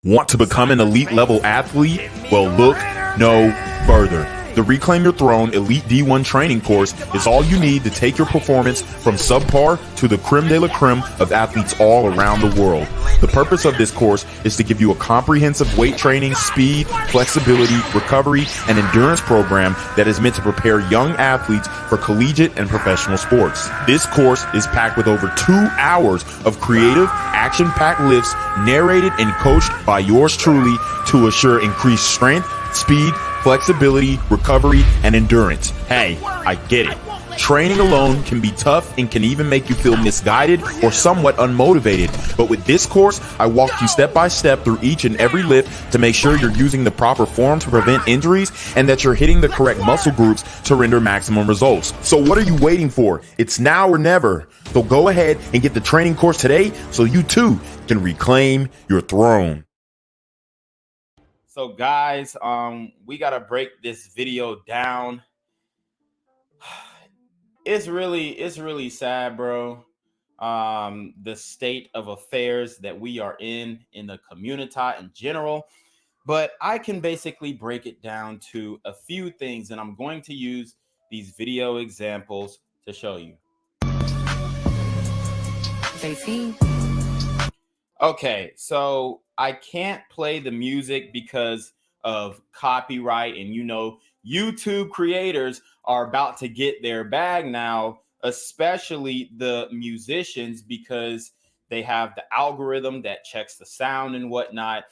Want to become an elite level athlete? Well, look no further. The Reclaim Your Throne Elite D1 training course is all you need to take your performance from subpar to the creme de la creme of athletes all around the world. The purpose of this course is to give you a comprehensive weight training, speed, flexibility, recovery, and endurance program that is meant to prepare young athletes for collegiate and professional sports. This course is packed with over 2 hours of creative, action-packed lifts narrated and coached by yours truly to assure increased strength, speed, flexibility, recovery, and endurance. Hey, I get it. Training alone can be tough and can even make you feel misguided or somewhat unmotivated. But with this course, I walk you step by step through each and every lift to make sure you're using the proper form to prevent injuries and that you're hitting the correct muscle groups to render maximum results. So what are you waiting for? It's now or never. So go ahead and get the training course today so you too can reclaim your throne. So guys, we got to break this video down. It's really sad, bro. The state of affairs that we are in the community in general. But I can basically break it down to a few things, and I'm going to use these video examples to show you. Okay, so I can't play the music because of copyright, and YouTube creators are about to get their bag now, especially the musicians, because they have the algorithm that checks the sound and whatnot,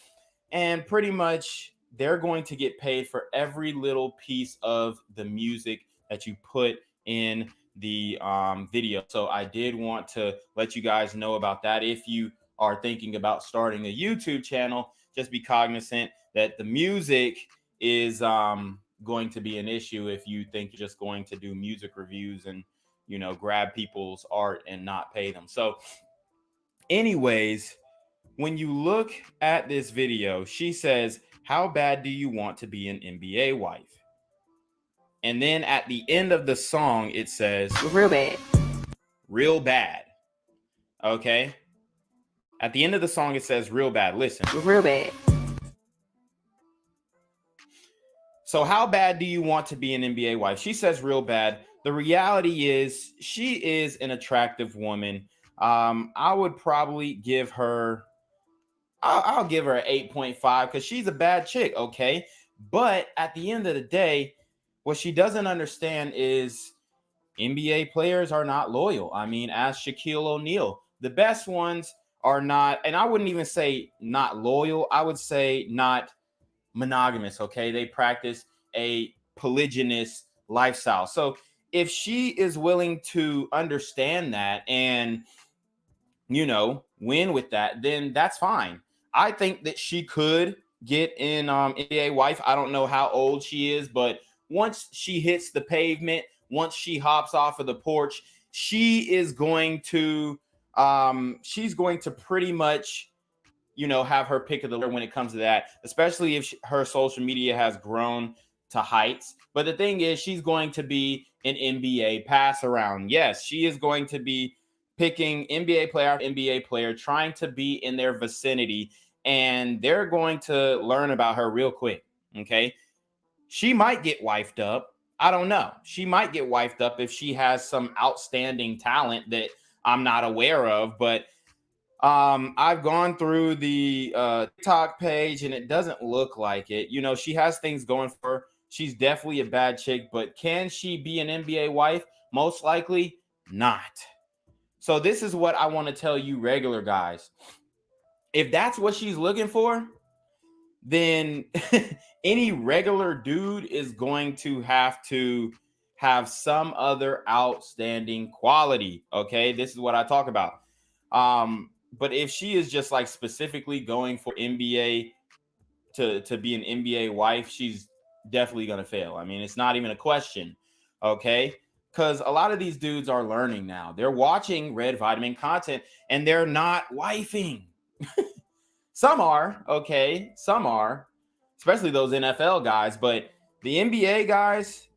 and pretty much they're going to get paid for every little piece of the music that you put in the video. So I did want to let you guys know about that. If you are thinking about starting a YouTube channel, just be cognizant that the music is going to be an issue if you think you're just going to do music reviews and grab people's art and not pay them. So anyways, when you look at this video, she says, how bad do you want to be an NBA wife? And then at the end of the song, it says real bad. Real bad. Okay. At the end of the song, it says real bad. Listen. Real bad. So how bad do you want to be an NBA wife? She says real bad. The reality is she is an attractive woman. I would probably give her, I'll give her an 8.5 because she's a bad chick, okay? But at the end of the day, what she doesn't understand is NBA players are not loyal. I mean, ask Shaquille O'Neal. The best ones are not, and I wouldn't even say not loyal. I would say not monogamous, okay? They practice a polygynous lifestyle. So if she is willing to understand that and, win with that, then that's fine. I think that she could get in NBA wife. I don't know how old she is, but once she hits the pavement, once she hops off of the porch, she is going to she's going to pretty much have her pick of the litter when it comes to that, especially if her social media has grown to heights. But the thing is, she's going to be an NBA pass around. Yes, she is going to be picking NBA player after NBA player, trying to be in their vicinity, and they're going to learn about her real quick. Okay. She might get wifed up. I don't know. She might get wifed up if she has some outstanding talent that I'm not aware of, but I've gone through the TikTok page and it doesn't look like it. She has things going for her. She's definitely a bad chick, but can she be an NBA wife? Most likely not. So this is what I want to tell you, regular guys. If that's what she's looking for, then any regular dude is going to have some other outstanding quality. Okay, this is what I talk about. But if she is just like specifically going for NBA to be an NBA wife, she's definitely going to fail. I mean, it's not even a question. Okay, because a lot of these dudes are learning now. They're watching Red Vitamin content and they're not wifing. Some are, okay. Some are, especially those NFL guys. But the NBA guys,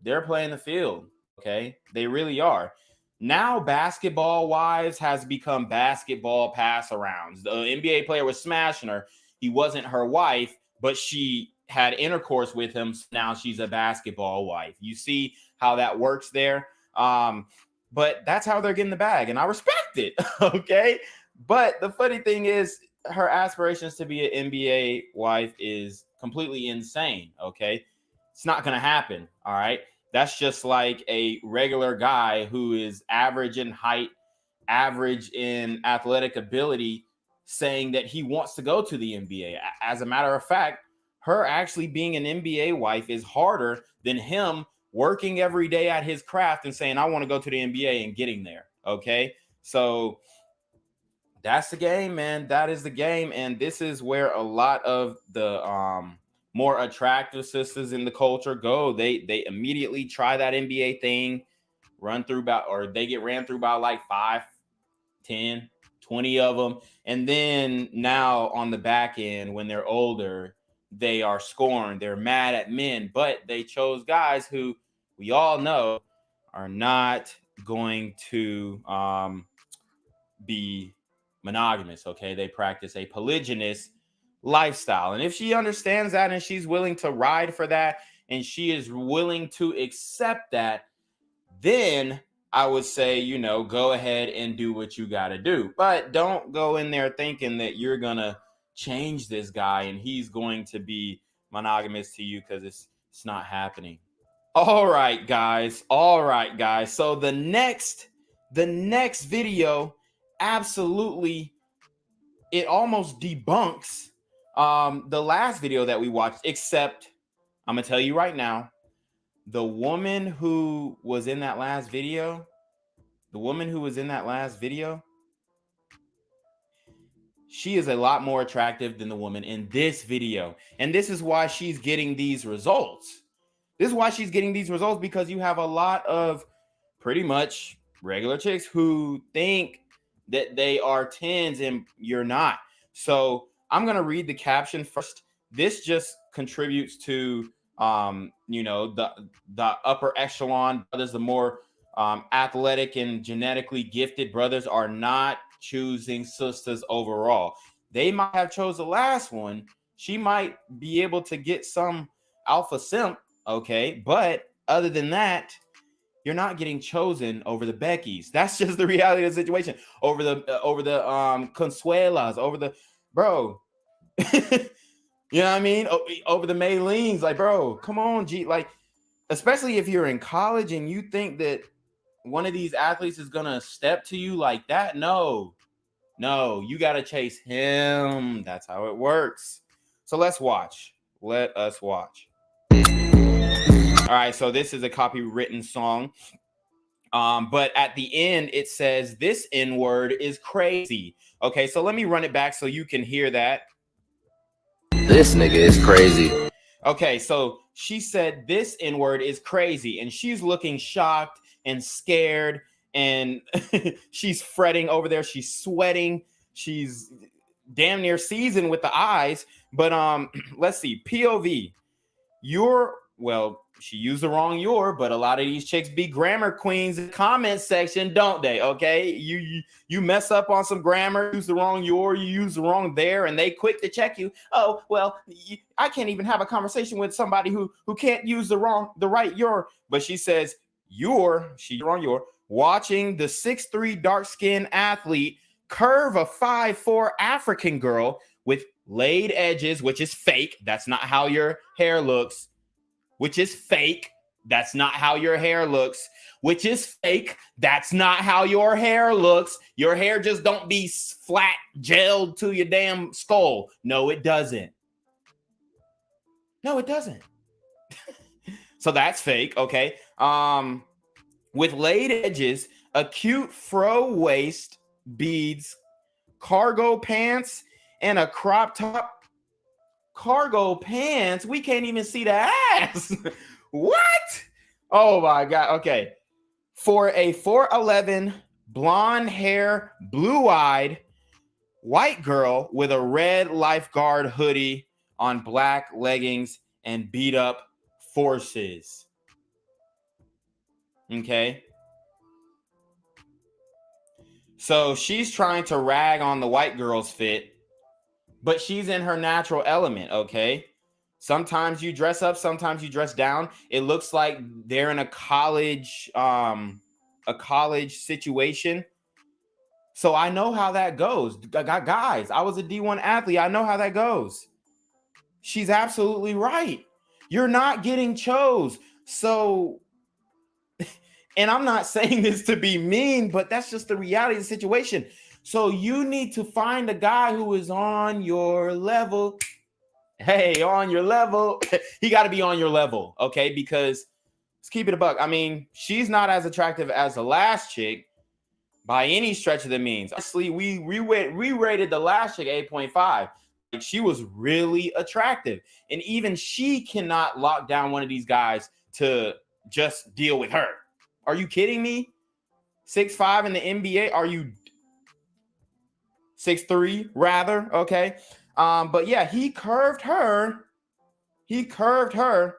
they're playing the field, okay? They really are. Now, basketball wives has become basketball pass arounds. The NBA player was smashing her. he wasn't her wife, but she had intercourse with him. So now she's a basketball wife. You see how that works there? But that's how they're getting the bag, and I respect it. Okay. But the funny thing is, her aspirations to be an NBA wife is completely insane. Okay. It's not going to happen. All right. That's just like a regular guy who is average in height, average in athletic ability, saying that he wants to go to the NBA. As a matter of fact, her actually being an NBA wife is harder than him working every day at his craft and saying, I want to go to the NBA and getting there. Okay. So that's the game, man. That is the game. And this is where a lot of the more attractive sisters in the culture go. They immediately try that NBA thing, run through about, or they get ran through by like 5, 10, 20 of them. And then now on the back end, when they're older, they are scorned. They're mad at men, but they chose guys who we all know are not going to be monogamous. Okay. They practice a polygynous lifestyle. And if she understands that and she's willing to ride for that and she is willing to accept that, then I would say, you know, go ahead and do what you got to do. But don't go in there thinking that you're going to change this guy and he's going to be monogamous to you, because it's not happening. All right, guys. All right, guys. So the next video, absolutely, it almost debunks the last video that we watched, except I'm going to tell you right now, the woman who was in that last video, she is a lot more attractive than the woman in this video. And this is why she's getting these results. Because you have a lot of pretty much regular chicks who think that they are 10s and you're not. So I'm going to read the caption first. This just contributes to you know, the upper echelon brothers, the more athletic and genetically gifted brothers are not choosing sisters overall. They might have chose the last one. She might be able to get some alpha simp, okay, but other than that, you're not getting chosen over the Beckys. That's just the reality of the situation. Over the Consuelas, over the bro. You know what I mean? Over the Mayleens, like, bro, come on, G. Like, especially if you're in college and you think that one of these athletes is gonna step to you like that. No, you gotta chase him. That's how it works. So let's watch. Let us watch. All right, so this is a copywritten song. But at the end, it says this N-word is crazy. Okay, so let me run it back so you can hear that. This nigga is crazy. Okay, so she said this N-word is crazy, and she's looking shocked and scared, and she's fretting over there. She's sweating. She's damn near seasoned with the eyes. But let's see. POV. She used the wrong your, but a lot of these chicks be grammar queens in the comment section, don't they? Okay, you mess up on some grammar, use the wrong your, you use the wrong there, and they quick to check you. Oh, well, I can't even have a conversation with somebody who can't use the right your. But she says she's wrong your, watching the 6'3" dark-skinned athlete curve a 5'4" African girl with laid edges, which is fake. That's not how your hair looks. Which is fake. That's not how your hair looks. Which is fake. That's not how your hair looks. Your hair just don't be flat, gelled to your damn skull. No, it doesn't. So that's fake, okay? With laid edges, a cute fro waist, beads, cargo pants, and a crop top. Cargo pants? We can't even see the ass. What? Oh my God. Okay. For a 4'11", blonde hair, blue-eyed white girl with a red lifeguard hoodie on black leggings and beat up forces. Okay. So she's trying to rag on the white girl's fit, but she's in her natural element, okay? Sometimes you dress up, sometimes you dress down. It looks like they're in a college situation. So I know how that goes. Guys, I was a D1 athlete. I know how that goes. She's absolutely right. You're not getting chose. So, and I'm not saying this to be mean, but that's just the reality of the situation. So you need to find a guy who is on your level. Hey, on your level. He got to be on your level, okay? Because let's keep it a buck. I mean, she's not as attractive as the last chick by any stretch of the means. Honestly, we rated the last chick 8.5. Like, she was really attractive. And even she cannot lock down one of these guys to just deal with her. Are you kidding me? 6'5" in the NBA? Are you 6'3" rather? Okay. But yeah, he curved her. He curved her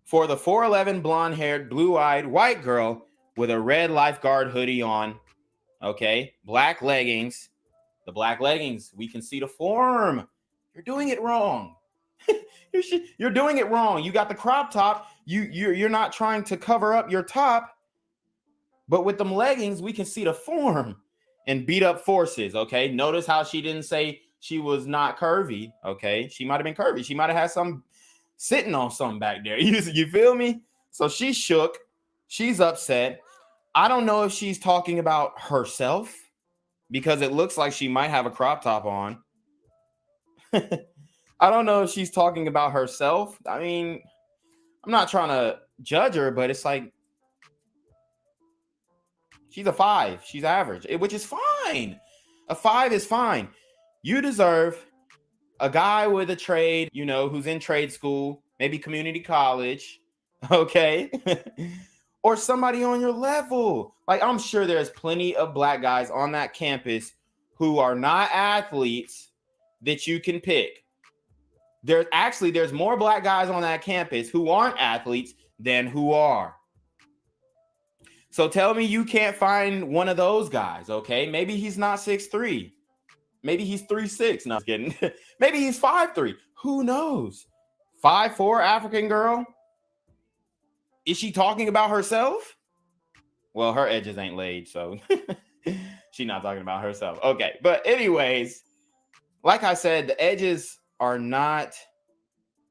for the 4'11" blonde-haired, blue-eyed white girl with a red lifeguard hoodie on. Okay. Black leggings. The black leggings. We can see the form. You're doing it wrong. You're doing it wrong. You got the crop top. You're not trying to cover up your top. But with them leggings, we can see the form and beat up forces. Okay. Notice how she didn't say she was not curvy. Okay. She might have been curvy. She might have had some sitting on something back there. You feel me? So she's shook. She's upset. I don't know if she's talking about herself because it looks like she might have a crop top on. I don't know if she's talking about herself. I mean, I'm not trying to judge her, but it's like, she's a 5. She's average, which is fine. A 5 is fine. You deserve a guy with a trade, you know, who's in trade school, maybe community college, okay? Or somebody on your level. Like, I'm sure there's plenty of black guys on that campus who are not athletes that you can pick. There's more black guys on that campus who aren't athletes than who are. So tell me you can't find one of those guys, okay? Maybe he's not 6'3". Maybe he's 3'6". No, I'm kidding. Maybe he's 5'3". Who knows? 5'4" African girl. Is she talking about herself? Well, her edges ain't laid, so she's not talking about herself. Okay, but anyways, like I said, the edges are not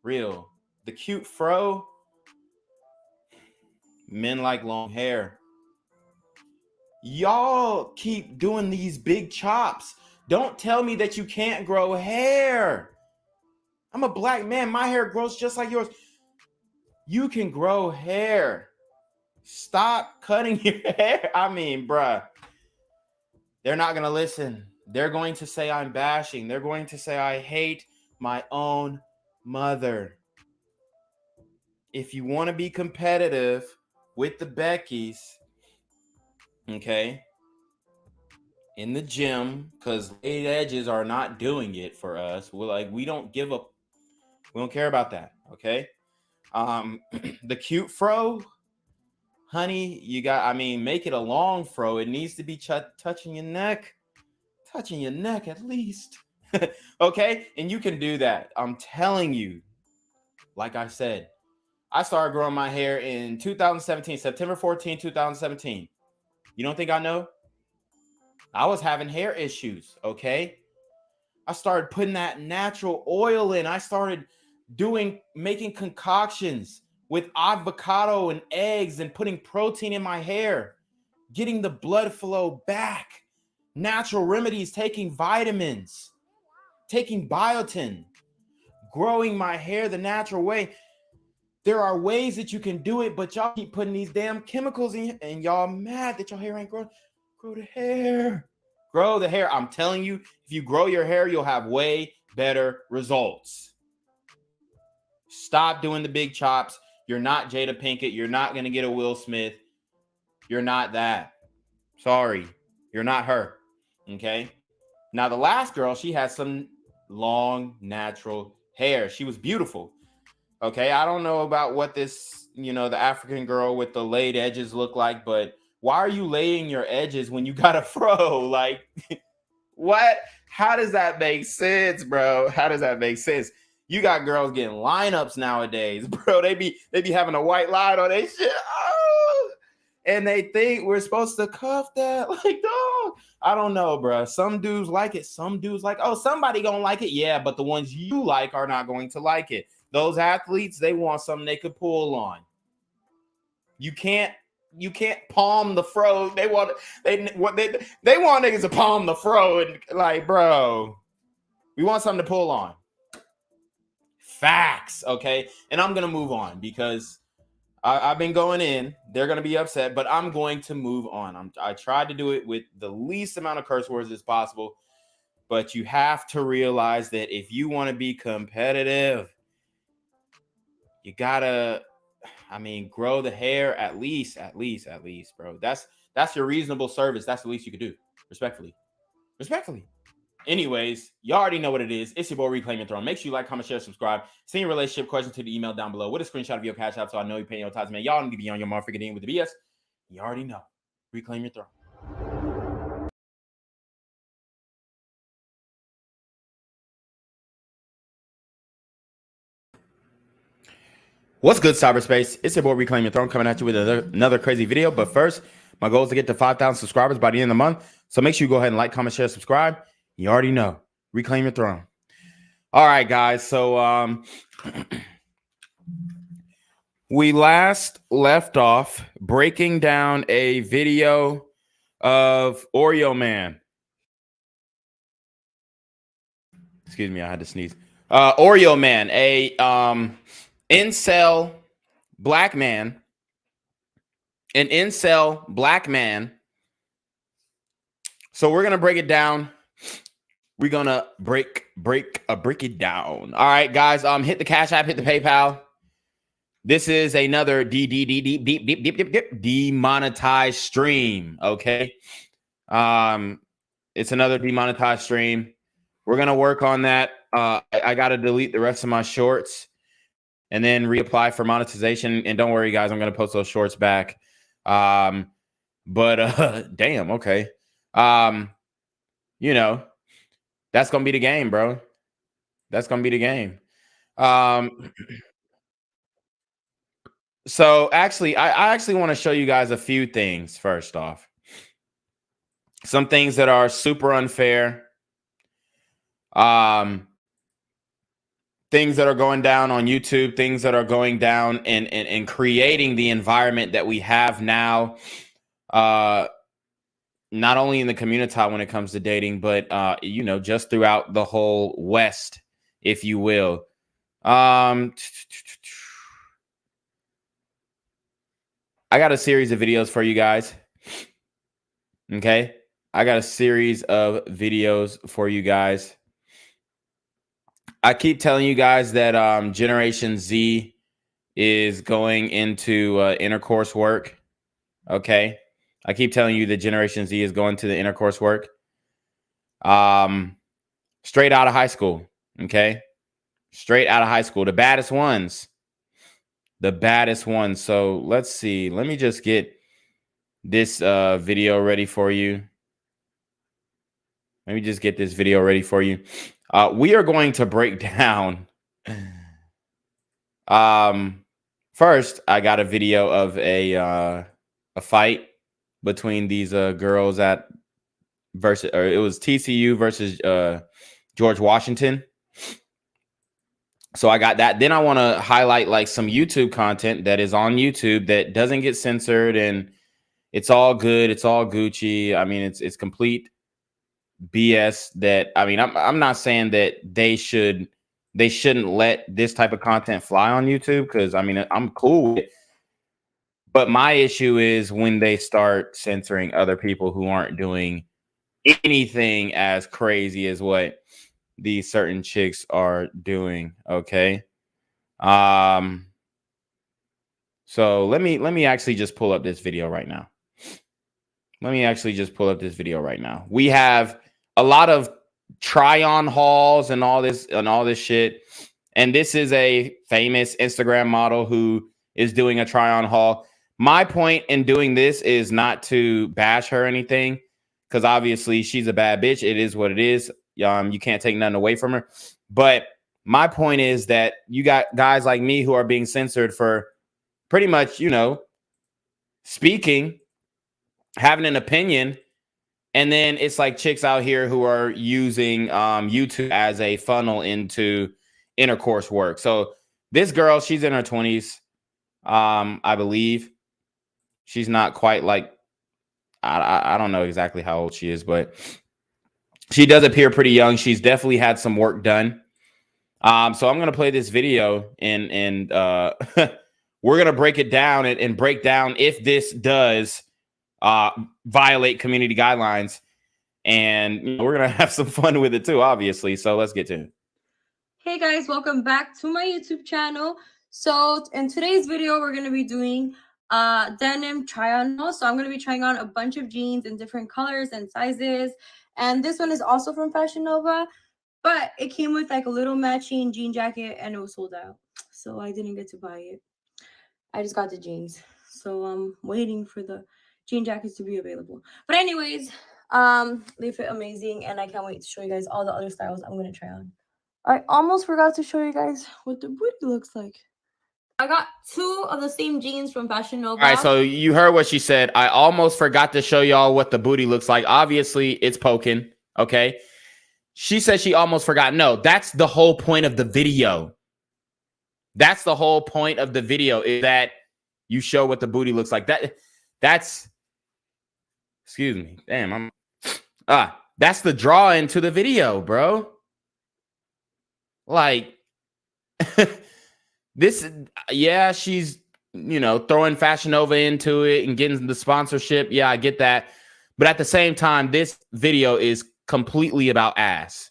real. The cute fro, men like long hair. Y'all keep doing these big chops. Don't tell me that you can't grow hair. I'm a black man. My hair grows just like yours. You can grow hair. Stop cutting your hair. I mean, bruh, they're not going to listen. They're going to say I'm bashing. They're going to say I hate my own mother. If you want to be competitive with the Beckys, okay, in the gym, because laid edges are not doing it for us. We don't give up. We don't care about that, okay? The cute fro, honey, make it a long fro. It needs to be touching your neck at least. Okay, and you can do that. I'm telling you, like I said, I started growing my hair in 2017, September 14, 2017. You don't think I know? I was having hair issues, okay? I started putting that natural oil in. I started making concoctions with avocado and eggs and putting protein in my hair, getting the blood flow back, natural remedies, taking vitamins, taking biotin, growing my hair the natural way. There are ways that you can do it, but y'all keep putting these damn chemicals in, and y'all mad that your hair ain't growing. Grow the hair. Grow the hair. I'm telling you, if you grow your hair, you'll have way better results. Stop doing the big chops. You're not Jada Pinkett. You're not going to get a Will Smith. You're not that. Sorry. You're not her. Okay? Now, the last girl, she had some long, natural hair. She was beautiful. Okay? I don't know about what this, the African girl with the laid edges look like, but why are you laying your edges when you got a fro? Like, What? How does that make sense, bro? How does that make sense? You got girls getting lineups nowadays, bro. They be having a white line on their shit. Oh! And they think we're supposed to cuff that. Like, dog. I don't know, bro. Some dudes like it. Some dudes like, oh, somebody gonna like it. Yeah, but the ones you like are not going to like it. Those athletes, they want something they could pull on. You can't palm the fro. They want niggas to palm the fro and like, bro, we want something to pull on. Facts, okay? And I'm gonna move on because I've been going in. They're gonna be upset, but I'm going to move on. I tried to do it with the least amount of curse words as possible, but you have to realize that if you want to be competitive, you gotta, grow the hair at least, bro. That's your reasonable service. That's the least you could do. Respectfully. Anyways, you already know what it is. It's your boy Reclaim Your Throne. Make sure you like, comment, share, subscribe. Send your relationship question to the email down below with a screenshot of your cash app so I know you're paying your tithes, man. Y'all need to be on your motherfucking in with the BS. You already know. Reclaim your throne. What's good, cyberspace? It's your boy Reclaim Your Throne coming at you with another crazy video. But first, my goal is to get to 5,000 subscribers by the end of the month. So make sure you go ahead and like, comment, share, subscribe. You already know. Reclaim your throne. All right, guys. So we last left off breaking down a video of Oreo Man. Excuse me, I had to sneeze. Oreo Man, a incel black man. An incel black man. So we're gonna break it down. We're gonna break it down. All right, guys. Hit the Cash App, hit the PayPal. This is another demonetized stream. Okay. It's another demonetized stream. We're gonna work on that. I gotta delete the rest of my shorts and then reapply for monetization. And don't worry, guys, I'm gonna post those shorts back. Damn, okay. You know, that's gonna be the game, bro. That's gonna be the game. So actually, I actually want to show you guys a few things first off. Some things that are super unfair. Things that are going down on YouTube, things that are going down and creating the environment that we have now. Not only in the community when it comes to dating, but just throughout the whole West, if you will. I got a series of videos for you guys. Okay, I got a series of videos for you guys. I keep telling you guys that Generation Z is going into intercourse work. Okay. I keep telling you that Generation Z is going to the intercourse work. Straight out of high school. Okay. Straight out of high school. The baddest ones. So let's see. Let me just get this video ready for you. Let me just get this video ready for you. We are going to break down. First, I got a video of a fight between these girls it was TCU versus George Washington. So I got that. Then I want to highlight like some YouTube content that is on YouTube that doesn't get censored and it's all good. It's all Gucci. I mean, it's complete BS that, I'm not saying that they shouldn't let this type of content fly on YouTube because I'm cool with it. But my issue is when they start censoring other people who aren't doing anything as crazy as what these certain chicks are doing. Okay. So let me actually just pull up this video right now. We have a lot of try-on hauls and all this shit. And this is a famous Instagram model who is doing a try-on haul. My point in doing this is not to bash her or anything, because obviously she's a bad bitch. It is what it is. You can't take nothing away from her. But my point is that you got guys like me who are being censored for pretty much, speaking, having an opinion. And then it's like chicks out here who are using YouTube as a funnel into intercourse work. So this girl, she's in her 20s, I believe. She's not quite like, I don't know exactly how old she is, but she does appear pretty young. She's definitely had some work done. So I'm going to play this video and we're going to break it down and break down if this does violate community guidelines. And we're going to have some fun with it too, obviously. So let's get to it. Hey guys, welcome back to my YouTube channel. So in today's video, we're going to be doing denim try-on haul. So I'm going to be trying on a bunch of jeans in different colors and sizes. And this one is also from Fashion Nova, but it came with like a little matching jean jacket and it was sold out. So I didn't get to buy it. I just got the jeans. So I'm waiting for the jean jackets to be available. But anyways, they fit amazing and I can't wait to show you guys all the other styles I'm going to try on. I almost forgot to show you guys what the booty looks like. I got two of the same jeans from Fashion Nova. All right, so you heard what she said. I almost forgot to show y'all what the booty looks like. Obviously, it's poking, okay? She said she almost forgot. No, that's the whole point of the video. That's the whole point of the video, is that you show what the booty looks like. That's excuse me. Damn, that's the draw into the video, bro. Like this, yeah, she's throwing Fashion Nova into it and getting the sponsorship. Yeah, I get that. But at the same time, this video is completely about ass.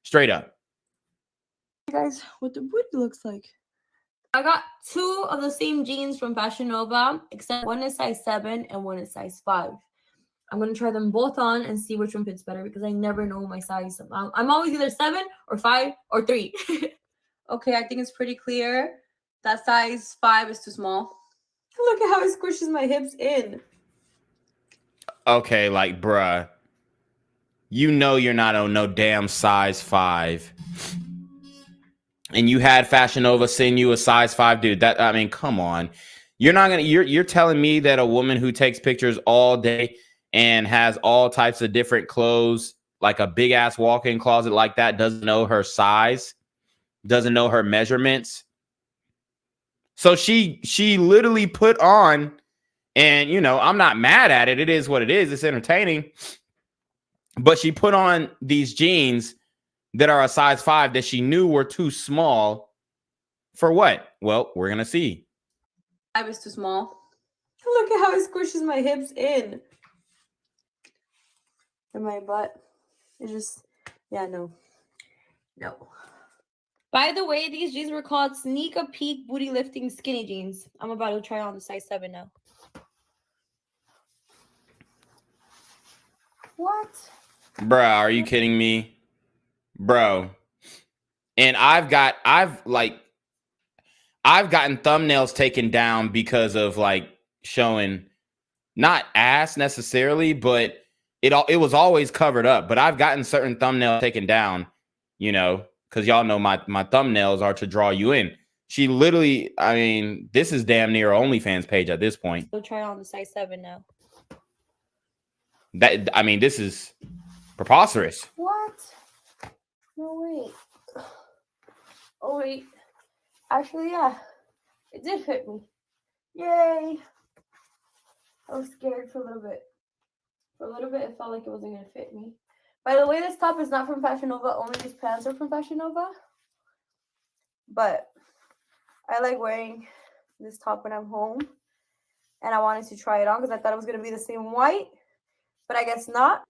Straight up. Hey guys, what the booty looks like. I got two of the same jeans from Fashion Nova, except one is size 7 and one is size 5. I'm going to try them both on and see which one fits better because I never know my size. I'm always either 7 or 5 or 3. Okay, I think it's pretty clear that size 5 is too small. Look at how it squishes my hips in. Okay, like, bruh. You're not on no damn size 5. And you had Fashion Nova send you a size 5, dude. I mean, come on. You're telling me that a woman who takes pictures all day and has all types of different clothes, like a big ass walk-in closet like that, doesn't know her size, doesn't know her measurements. So she literally put on, and I'm not mad at it. It is what it is. It's entertaining. But she put on these jeans that are a size 5 that she knew were too small. For what? Well, we're gonna see. 5 is too small. Look at how it squishes my hips in. And my butt. It just, yeah, no. By the way, these jeans were called Sneak a Peek Booty Lifting Skinny Jeans. I'm about to try on the size 7 now. What? Bruh, are you kidding me? Bro. And I've gotten thumbnails taken down because of like showing not ass necessarily, but it was always covered up. But I've gotten certain thumbnails taken down, because y'all know my thumbnails are to draw you in. She literally, I mean, this is damn near OnlyFans page at this point. We'll try on the size 7 now. This is preposterous. What? No, wait. Oh, wait. Actually, yeah. It did fit me. Yay. I was scared for a little bit. For a little bit, it felt like it wasn't going to fit me. By the way, this top is not from Fashion Nova. Only these pants are from Fashion Nova. But I like wearing this top when I'm home. And I wanted to try it on because I thought it was going to be the same white. But I guess not.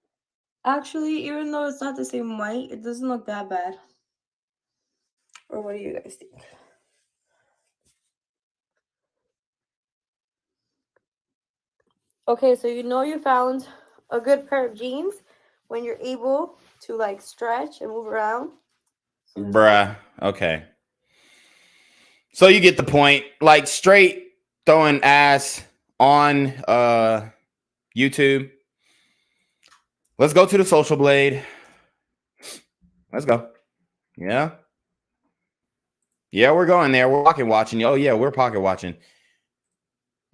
Actually, even though it's not the same white, it doesn't look that bad. Or what do you guys think? Okay, so you found a good pair of jeans when you're able to like stretch and move around. Bruh. Okay. So you get the point. Like straight throwing ass on YouTube. Let's go to the social blade. Let's go. Yeah. Yeah, we're going there. We're pocket watching. Oh, yeah, we're pocket watching.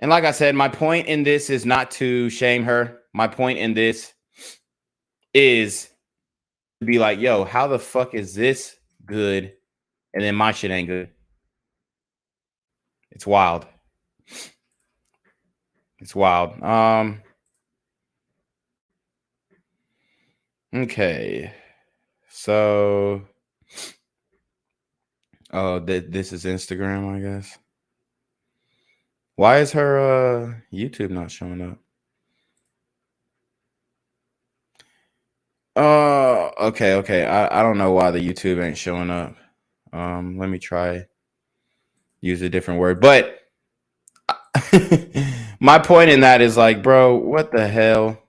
And like I said, my point in this is not to shame her. My point in this is to be like, yo, how the fuck is this good? And then my shit ain't good. It's wild. It's wild. Okay. So, oh, this is Instagram, I guess. Why is her YouTube not showing up? Okay. I don't know why the YouTube ain't showing up. Let me try use a different word. But my point in that is like, bro, what the hell?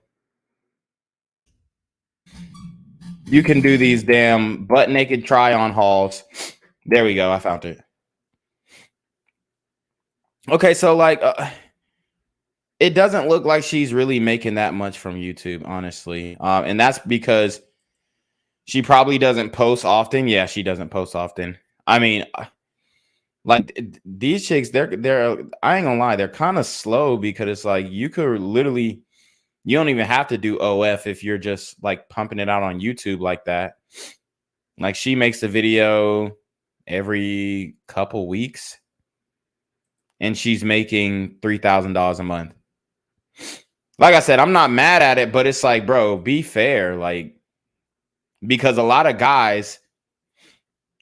You can do these damn butt naked try on hauls. There we go. I found it. Okay, so like it doesn't look like she's really making that much from YouTube, honestly. And that's because she probably doesn't post often. Yeah, she doesn't post often. I mean, like these chicks, they're I ain't gonna lie, they're kind of slow because it's like you could literally, you don't even have to do OF if you're just like pumping it out on YouTube like that. Like she makes a video every couple weeks and she's making $3,000 a month. Like I said, I'm not mad at it, but it's like, bro, be fair. Like, because a lot of guys,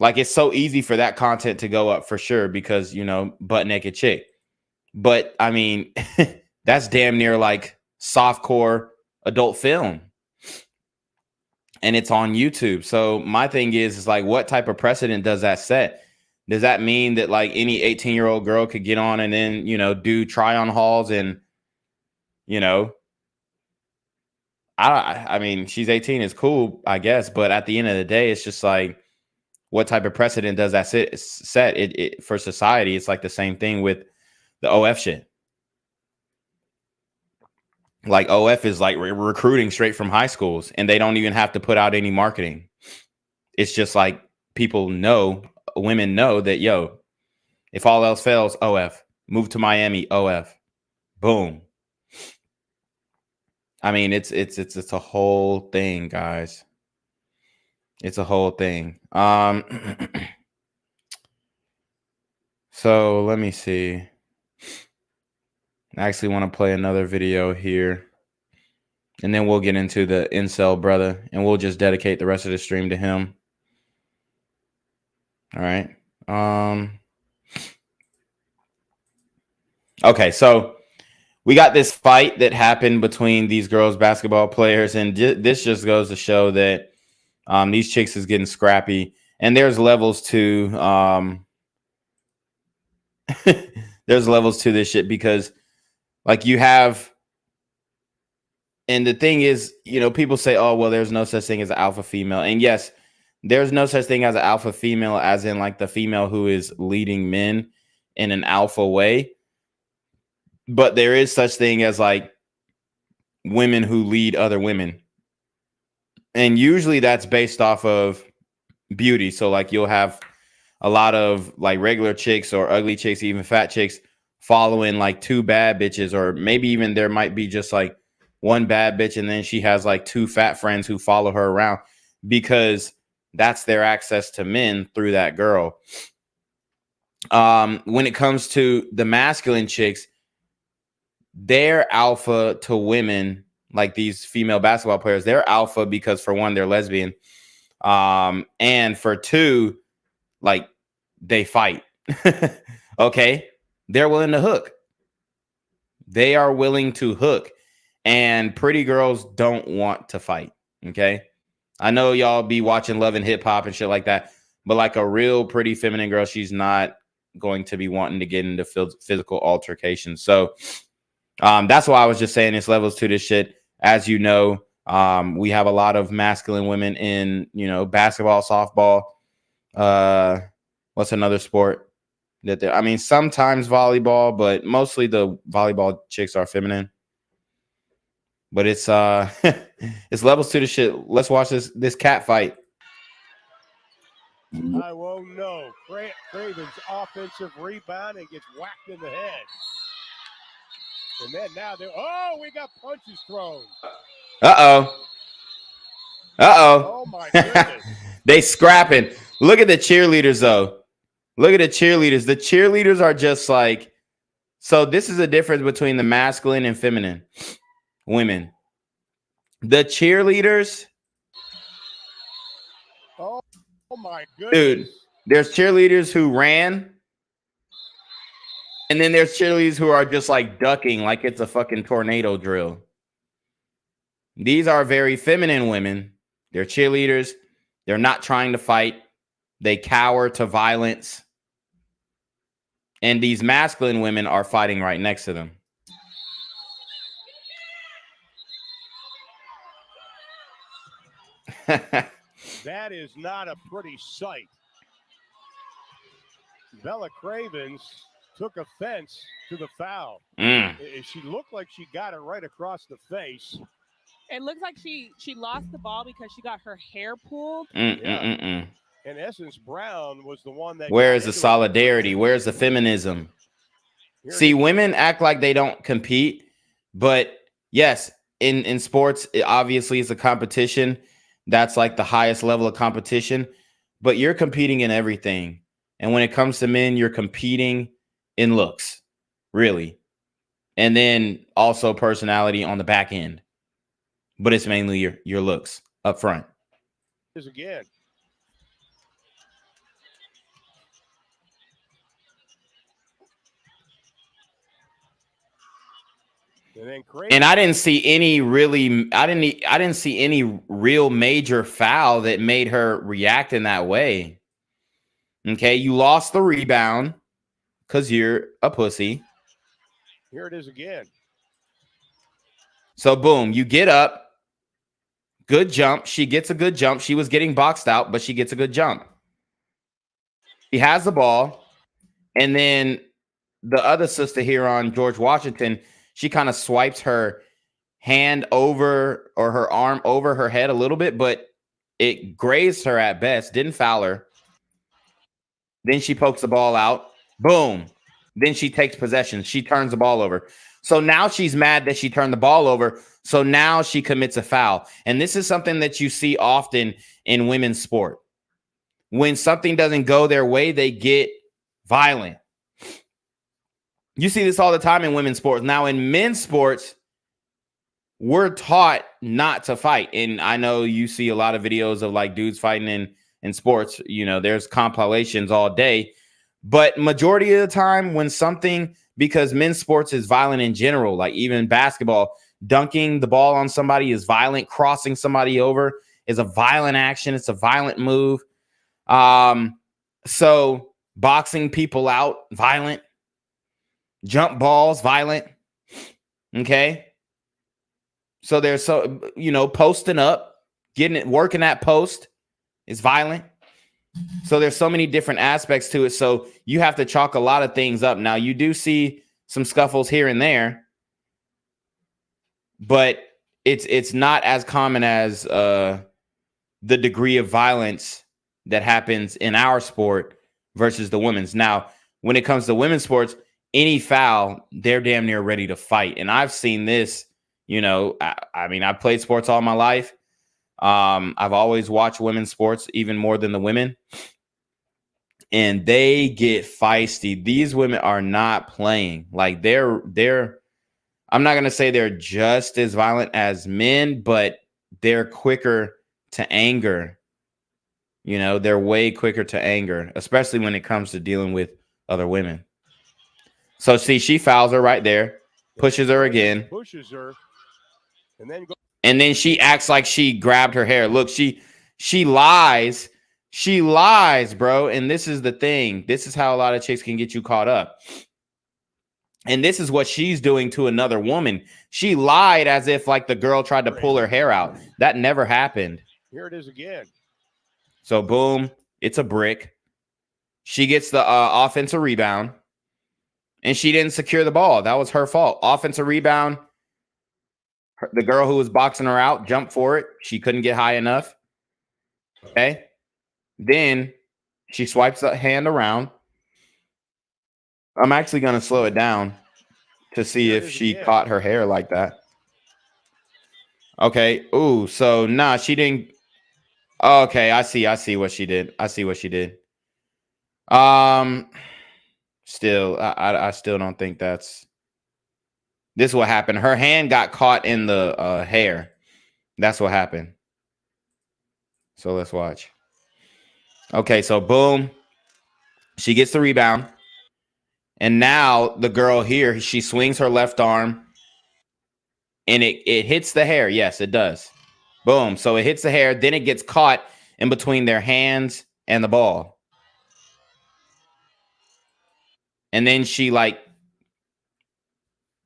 like it's so easy for that content to go up for sure because, you know, butt naked chick. But I mean, that's damn near like softcore adult film. And it's on YouTube. So my thing is like, what type of precedent does that set? Does that mean that like any 18-year-old girl could get on and then, you know, do try on hauls and, you know, I mean, she's 18, it's cool, I guess. But at the end of the day, it's just like, what type of precedent does that set it for society? It's like the same thing with the OF shit. Like OF is like recruiting straight from high schools and they don't even have to put out any marketing. It's just like people know, women know that, yo, if all else fails, OF, move to Miami, OF, boom. I mean, it's a whole thing, guys. It's a whole thing. So let me see. I actually want to play another video here. And then we'll get into the incel brother. And we'll just dedicate the rest of the stream to him. All right. Okay, so we got this fight that happened between these girls basketball players. And this just goes to show that these chicks is getting scrappy. And there's levels to there's levels to this shit because like you have, and the thing is, you know, people say, oh, well, there's no such thing as an alpha female. And yes, there's no such thing as an alpha female, as in like the female who is leading men in an alpha way. But there is such thing as like women who lead other women. And usually that's based off of beauty. So like you'll have a lot of like regular chicks or ugly chicks, even fat chicks following like two bad bitches, or maybe even there might be just like one bad bitch and then she has like two fat friends who follow her around because that's their access to men through that girl. When it comes to the masculine chicks, they're alpha to women, like these female basketball players. They're alpha because for one, they're lesbian. And for two, like they fight. Okay. They're willing to hook. They are willing to hook. And pretty girls don't want to fight. Okay. I know y'all be watching Love and Hip Hop and shit like that, but like a real pretty feminine girl, she's not going to be wanting to get into physical altercations. So that's why I was just saying it's levels to this shit. As you know, we have a lot of masculine women in, you know, basketball, softball. What's another sport that I mean, sometimes volleyball, but mostly the volleyball chicks are feminine. But it's It's levels to the shit. Let's watch this cat fight. I won't know. Craven's offensive rebound and gets whacked in the head. And then now we got punches thrown. Uh-oh. Oh my goodness. They scrapping. Look at the cheerleaders though. Look at the cheerleaders. The cheerleaders are just like, so this is a difference between the masculine and feminine women. The cheerleaders. Oh my goodness. Dude, there's cheerleaders who ran. And then there's cheerleaders who are just like ducking like it's a fucking tornado drill. These are very feminine women. They're cheerleaders. They're not trying to fight. They cower to violence. And these masculine women are fighting right next to them. That is not a pretty sight. Bella Cravens took offense to the foul. She looked like she got it right across the face. It looks like she lost the ball because she got her hair pulled. And Essence Brown was the one that. Where is the solidarity? Where's the feminism? See, women act like they don't compete, but yes, in sports, obviously it's a competition. That's like the highest level of competition, but you're competing in everything. And when it comes to men, you're competing in looks, really. And then also personality on the back end. But it's mainly your looks up front. Again. And I didn't see any really, I didn't see any real major foul that made her react in that way. Okay, you lost the rebound because you're a pussy. Here it is again. So boom, you get up. Good jump. She gets a good jump. She was getting boxed out, but she gets a good jump. She has the ball. And then the other sister here on George Washington, she kind of swipes her hand over or her arm over her head a little bit, but it grazed her at best. Didn't foul her. Then she pokes the ball out. Boom. Then she takes possession. She turns the ball over. So now she's mad that she turned the ball over. So now she commits a foul. And this is something that you see often in women's sport. When something doesn't go their way, they get violent. You see this all the time in women's sports. Now, in men's sports, we're taught not to fight. And I know you see a lot of videos of like dudes fighting in sports. You know, there's compilations all day. But majority of the time when something, because men's sports is violent in general, like even basketball, dunking the ball on somebody is violent. Crossing somebody over is a violent action. It's a violent move. So boxing people out, violent. Jump balls, violent. Okay. So there's posting up, getting it, working that post is violent. So there's so many different aspects to it. So you have to chalk a lot of things up. Now you do see some scuffles here and there, but it's not as common as the degree of violence that happens in our sport versus the women's. Now, when it comes to women's sports, any foul, they're damn near ready to fight. And I've seen this, I mean, I've played sports all my life. I've always watched women's sports even more than the women. And they get feisty. These women are not playing. Like they're I'm not going to say they're just as violent as men, but they're quicker to anger. They're way quicker to anger, especially when it comes to dealing with other women. So see, she fouls her right there, pushes her again. Pushes her. And then she acts like she grabbed her hair. Look, she lies. She lies, bro. And this is the thing. This is how a lot of chicks can get you caught up. And this is what she's doing to another woman. She lied as if like the girl tried to pull her hair out. That never happened. Here it is again. So boom, it's a brick. She gets the offensive rebound. And she didn't secure the ball. That was her fault. Offensive rebound. The girl who was boxing her out jumped for it. She couldn't get high enough. Okay. Then she swipes the hand around. I'm actually going to slow it down to see if she caught her hair like that. Okay. Ooh, so nah, she didn't. Okay, I see what she did. Still, I still don't think that's. This is what happened. Her hand got caught in the hair. That's what happened. So let's watch. Okay, so boom. She gets the rebound. And now the girl here, she swings her left arm. And it hits the hair. Yes, it does. Boom. So it hits the hair. Then it gets caught in between their hands and the ball. And then she like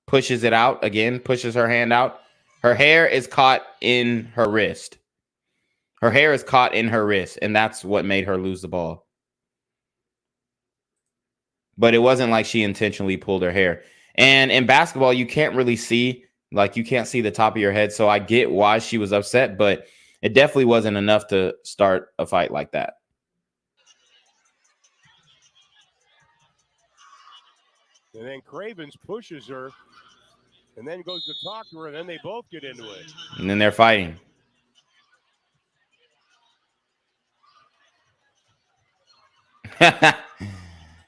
pushes it out again, pushes her hand out. Her hair is caught in her wrist. Her hair is caught in her wrist. And that's what made her lose the ball. But it wasn't like she intentionally pulled her hair. And in basketball, you can't really see. Like, you can't see the top of your head. So I get why she was upset, but it definitely wasn't enough to start a fight like that. And then Cravens pushes her and then goes to talk to her, and then they both get into it. And then they're fighting.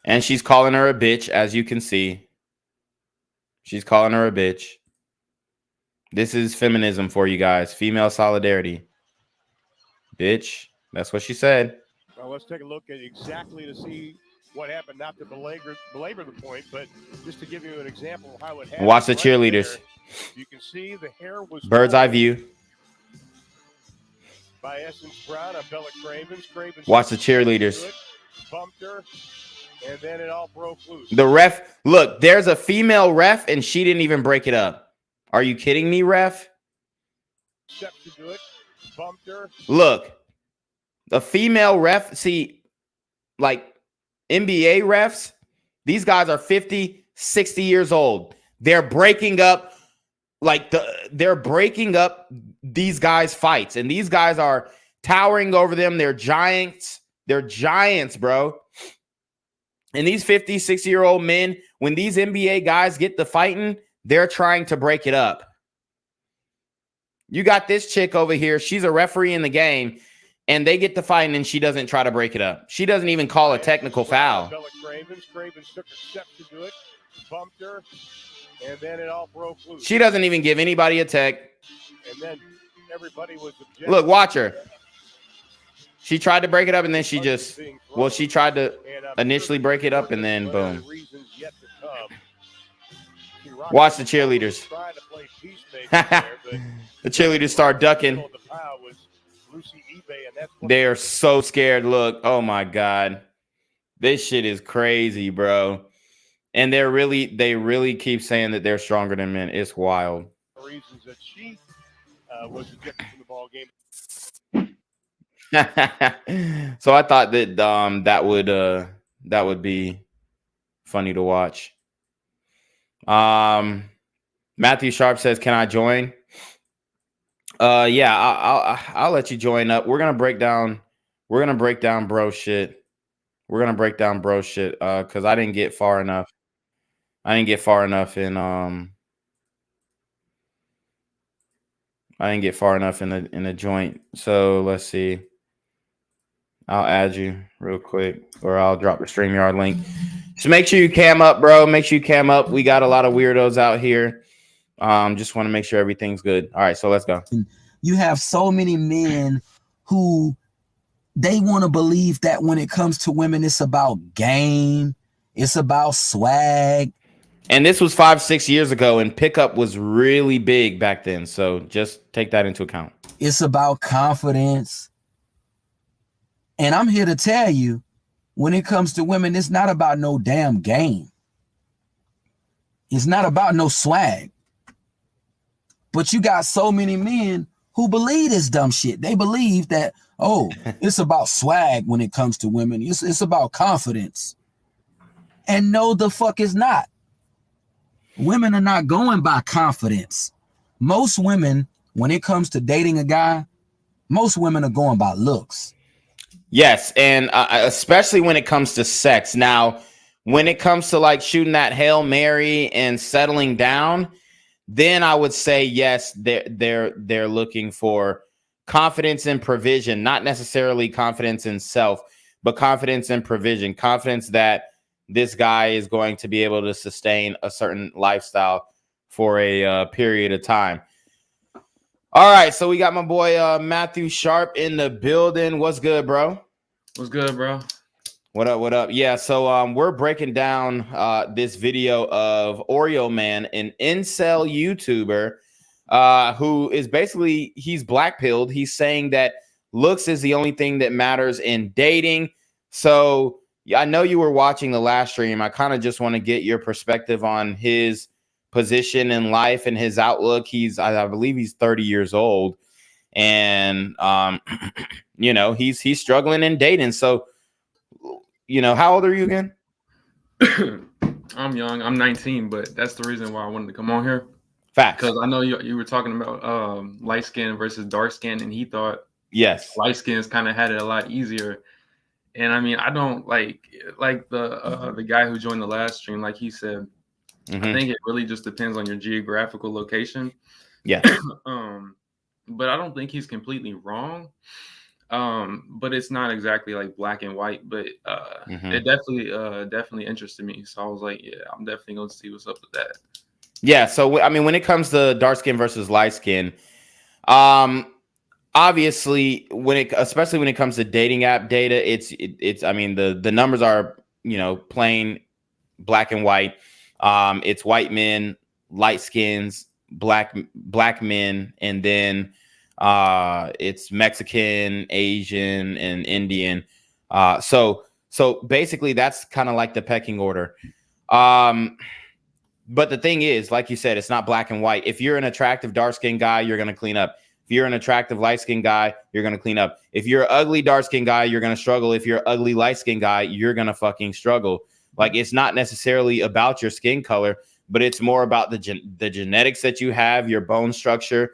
And she's calling her a bitch, as you can see. She's calling her a bitch. This is feminism for you guys. Female solidarity. Bitch. That's what she said. Well, let's take a look at exactly to see what happened. Not to belabor the point, but just to give you an example of how it happened. Watch the cheerleaders. You can see the hair was bird's eye view. By Essence Brown on Bella Cravens. Watch the cheerleaders. Bumped her, and then it all broke loose. The ref, look, there's a female ref, and she didn't even break it up. Are you kidding me, ref? Step to do it. Bumped her. Look, the female ref, see, like NBA refs, these guys are 50, 60 years old. They're breaking up, they're breaking up these guys' fights, and these guys are towering over them. They're giants. They're giants, bro. And these 50, 60-year-old men, when these NBA guys get to fighting, they're trying to break it up. You got this chick over here. She's a referee in the game, and they get to fighting, and she doesn't try to break it up. She doesn't even call a technical foul. Cravens took a step to do it, bumped her, and then it all broke loose. She doesn't even give anybody a tech. And then everybody was objecting. Look, watch her. She tried to break it up, and then she just, well, she tried to initially break it up, and then boom. Watch the cheerleaders. The cheerleaders start ducking. They are so scared. Look, oh my God. This shit is crazy, bro. And they really keep saying that they're stronger than men. It's wild. Reasons that she was ejected from the ball game. So I thought that that would be funny to watch. Matthew Sharp says, "Can I join?" Yeah, I'll let you join up. We're gonna break down bro shit. We're gonna break down bro shit. Because I didn't get far enough. In the joint. So let's see. I'll add you real quick, or I'll drop the StreamYard link. So make sure you cam up, bro. Make sure you cam up. We got a lot of weirdos out here. Just want to make sure everything's good. All right, so let's go. You have so many men who they want to believe that when it comes to women, it's about game, it's about swag. And this was 5-6 years ago, and pickup was really big back then. So just take that into account. It's about confidence. And I'm here to tell you, when it comes to women, it's not about no damn game. It's not about no swag. But you got so many men who believe this dumb shit. They believe that, oh, it's about swag when it comes to women. It's about confidence. And no, the fuck is not. Women are not going by confidence. most women, when it comes to dating a guy, most women are going by looks. Yes, and especially when it comes to sex. Now, when it comes to like shooting that Hail Mary and settling down, then I would say yes, they're looking for confidence and provision, not necessarily confidence in self, but confidence and provision, confidence that this guy is going to be able to sustain a certain lifestyle for a period of time. All right, so we got my boy Matthew Sharp in the building. What's good, bro? What's good, bro? What up? What up? Yeah, so we're breaking down this video of Oreo Man, an incel YouTuber who is basically, he's blackpilled. He's saying that looks is the only thing that matters in dating. So yeah, I know you were watching the last stream. I kind of just want to get your perspective on his position in life and his outlook. I believe he's 30 years old, and you know, he's struggling in dating. So, you know, how old are you again? I'm young. I'm 19, but that's the reason why I wanted to come on here. Facts. Because I know you were talking about light skin versus dark skin, and he thought yes, light skins kind of had it a lot easier. And I mean, I don't like the guy who joined the last stream, like he said. I think it really just depends on your geographical location. Yeah. But I don't think he's completely wrong. But it's not exactly like black and white, but it definitely interested me. So I was like, yeah, I'm definitely going to see what's up with that. Yeah. So, I mean, when it comes to dark skin versus light skin, obviously especially when it comes to dating app data, it's I mean, the numbers are, you know, plain black and white. It's white men, light skins, black men, and then it's Mexican, Asian, and Indian. So basically that's kind of like the pecking order. But the thing is, like you said, it's not black and white. If you're an attractive dark-skinned guy, you're going to clean up. If you're an attractive light-skinned guy, you're going to clean up. If you're an ugly dark-skinned guy, you're going to struggle. If you're an ugly light-skinned guy, you're going to fucking struggle. Like, it's not necessarily about your skin color, but it's more about the genetics that you have, your bone structure,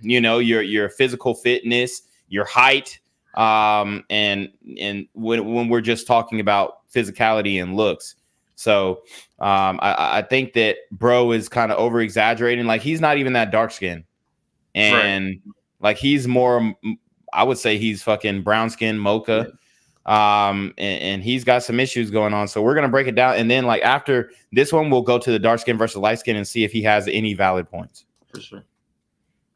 you know, your physical fitness, your height, and when we're just talking about physicality and looks. So I think that bro is kind of over exaggerating. Like, he's not even that dark skin, and like he's more, I would say he's fucking brown skin, mocha. Yeah. And he's got some issues going on. So we're going to break it down. And then like after this one, we'll go to the dark skin versus light skin and see if he has any valid points. For sure.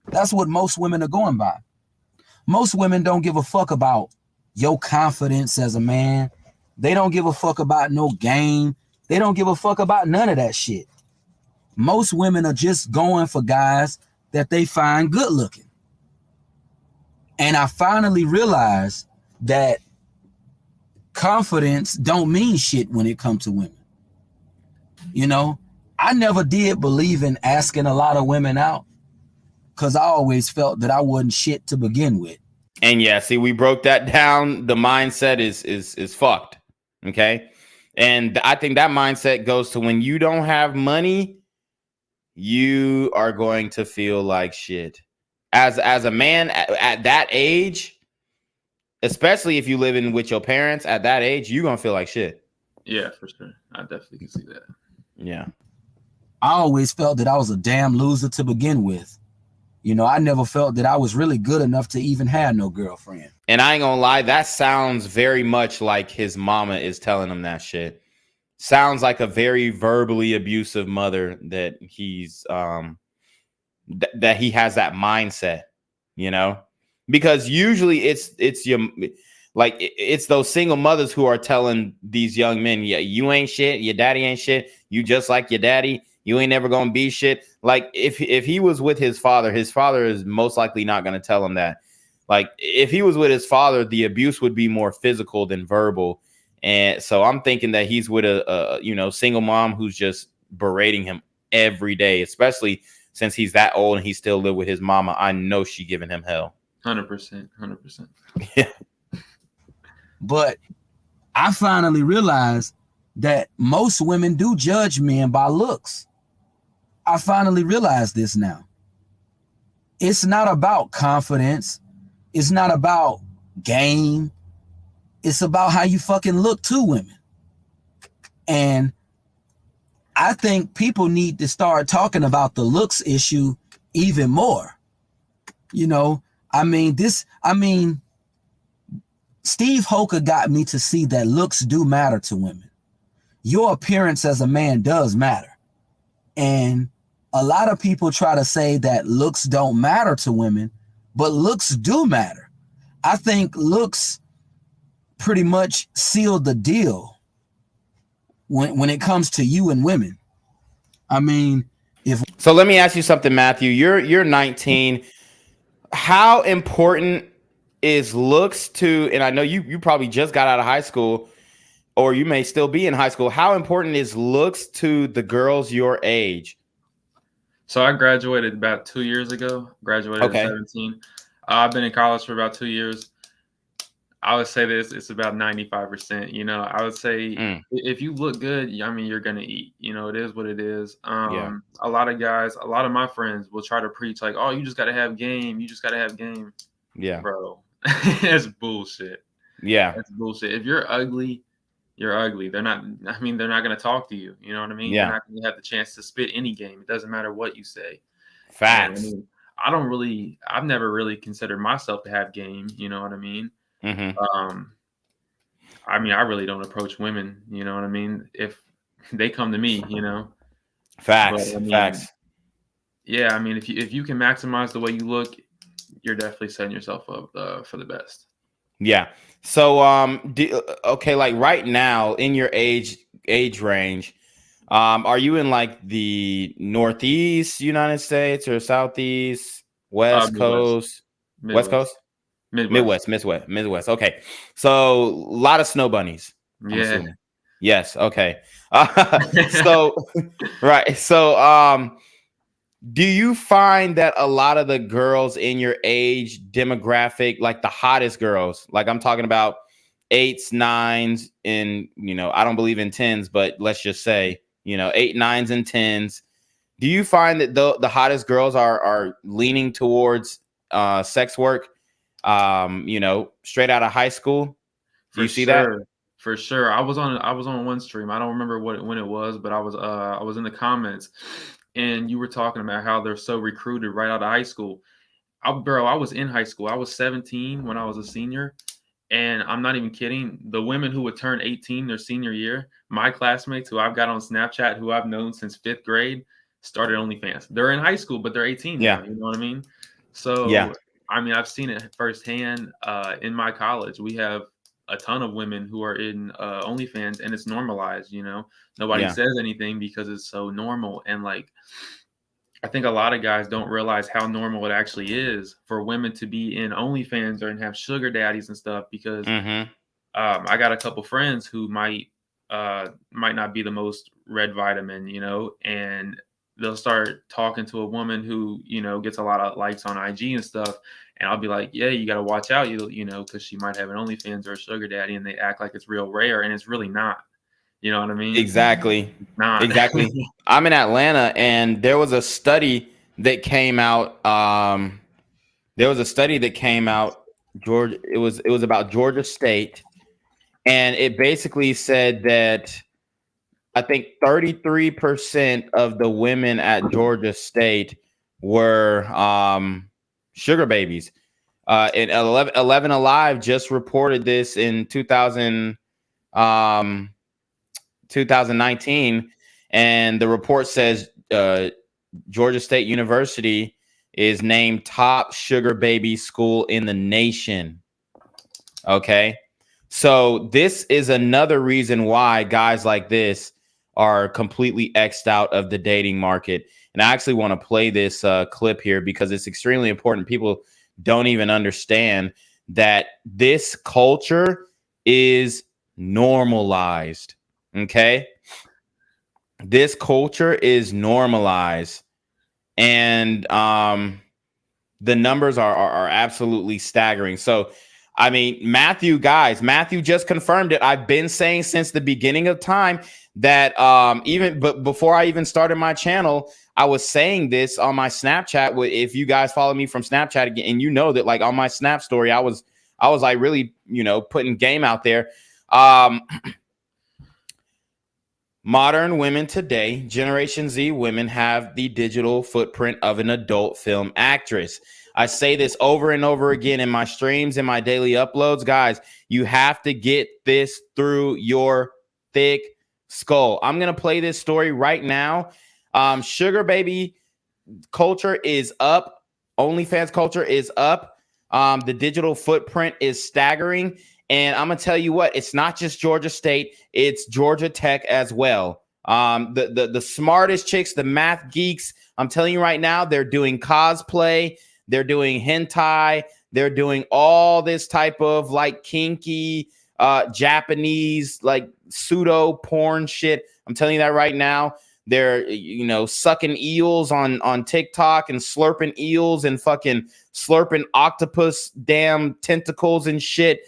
That's what most women are going by. Most women don't give a fuck about your confidence as a man. They don't give a fuck about no game. They don't give a fuck about none of that shit. Most women are just going for guys that they find good looking. And I finally realized that confidence don't mean shit when it comes to women. You know, I never did believe in asking a lot of women out because I always felt that I wasn't shit to begin with. And yeah, see, we broke that down. The mindset is fucked. Okay. And I think that mindset goes to when you don't have money, you are going to feel like shit. As a man at that age, especially if you live in with your parents at that age, you're going to feel like shit. Yeah, for sure. I definitely can see that. Yeah. I always felt that I was a damn loser to begin with. You know, I never felt that I was really good enough to even have no girlfriend. And I ain't gonna lie, that sounds very much like his mama is telling him that shit. Sounds like a very verbally abusive mother that he's that he has that mindset, you know? Because usually it's your, like, it's those single mothers who are telling these young men, yeah, you ain't shit, your daddy ain't shit, you just like your daddy, you ain't never gonna be shit. Like, if he was with his father is most likely not gonna tell him that. Like, if he was with his father, the abuse would be more physical than verbal. And so I'm thinking that he's with a you know, single mom who's just berating him every day, especially since he's that old and he still live with his mama. I know she giving him hell. 100%. Yeah. But I finally realized that most women do judge men by looks. I finally realized this now. It's not about confidence. It's not about game. It's about how you fucking look to women. And I think people need to start talking about the looks issue even more. You know, Steve Hoker got me to see that looks do matter to women. Your appearance as a man does matter. And a lot of people try to say that looks don't matter to women, but looks do matter. I think looks pretty much seal the deal when it comes to you and women. I mean, so let me ask you something, Matthew. You're 19. How important is looks to, and I know you probably just got out of high school, or you may still be in high school. How important is looks to the girls your age? So I graduated about 2 years ago. Graduated at 17. I've been in college for about 2 years. I would say this, it's about 95%. You know, I would say if you look good, I mean, you're going to eat. You know, it is what it is. A lot of guys, a lot of my friends will try to preach like, oh, you just got to have game. You just got to have game. Yeah. Bro, that's bullshit. Yeah. That's bullshit. If you're ugly, you're ugly. They're not going to talk to you. You know what I mean? Yeah. You're not going to have the chance to spit any game. It doesn't matter what you say. Facts. And, I've never really considered myself to have game. You know what I mean? Mm-hmm. I mean, I really don't approach women. You know what I mean? If they come to me, you know. Facts. But, I mean, Facts. Yeah, I mean, if you can maximize the way you look, you're definitely setting yourself up for the best. Yeah. So, okay, like right now in your age range, are you in like the Northeast United States or Southeast, West Coast, West Coast? Midwest. Okay. So a lot of snow bunnies. I'm assuming. Yes. Okay. So, right. So, do you find that a lot of the girls in your age demographic, like the hottest girls, like I'm talking about 8s, 9s, and, you know, I don't believe in 10s, but let's just say, you know, 8, 9s, and 10s. Do you find that the hottest girls are leaning towards sex work? You know, straight out of high school. Do you see that? For sure. I was on one stream. I don't remember when it was, but I was in the comments, and you were talking about how they're so recruited right out of high school. I was in high school. I was 17 when I was a senior, and I'm not even kidding. The women who would turn 18 their senior year, my classmates who I've got on Snapchat, who I've known since 5th grade, started OnlyFans. They're in high school, but they're 18 now. You know what I mean? So yeah. I mean, I've seen it firsthand in my college. We have a ton of women who are in OnlyFans, and it's normalized, you know. Nobody says anything because it's so normal. And like, I think a lot of guys don't realize how normal it actually is for women to be in OnlyFans and have sugar daddies and stuff, because I got a couple friends who might not be the most red vitamin, you know, and they'll start talking to a woman who, you know, gets a lot of likes on IG and stuff. And I'll be like, yeah, you got to watch out, you know, because she might have an OnlyFans or a sugar daddy, and they act like it's real rare, and it's really not. You know what I mean? Exactly. Not. Exactly. I'm in Atlanta, and there was a study that came out. Georgia. It was about Georgia State, and it basically said that I think 33% of the women at Georgia State were sugar babies. And 11 Alive just reported this in 2019, and the report says Georgia State University is named top sugar baby school in the nation. Okay, so this is another reason why guys like this are completely X'd out of the dating market. And I actually want to play this clip here because it's extremely important. People don't even understand that this culture is normalized. Okay. This culture is normalized. And the numbers are absolutely staggering. So, I mean, Matthew just confirmed it. I've been saying since the beginning of time that but before I even started my channel, I was saying this on my Snapchat. If you guys follow me from Snapchat again, and you know that like on my Snap story, I was like really, you know, putting game out there. Modern women today, Generation Z women, have the digital footprint of an adult film actress. I say this over and over again in my streams and my daily uploads. Guys, you have to get this through your thick skull. I'm going to play this story right now. Sugar baby culture is up. OnlyFans culture is up. The digital footprint is staggering. And I'm going to tell you what, it's not just Georgia State, it's Georgia Tech as well. The smartest chicks, the math geeks, I'm telling you right now, they're doing cosplay, they're doing hentai, they're doing all this type of like kinky Japanese like pseudo porn shit. I'm telling you that right now. They're, you know, sucking eels on TikTok and slurping eels and fucking slurping octopus damn tentacles and shit.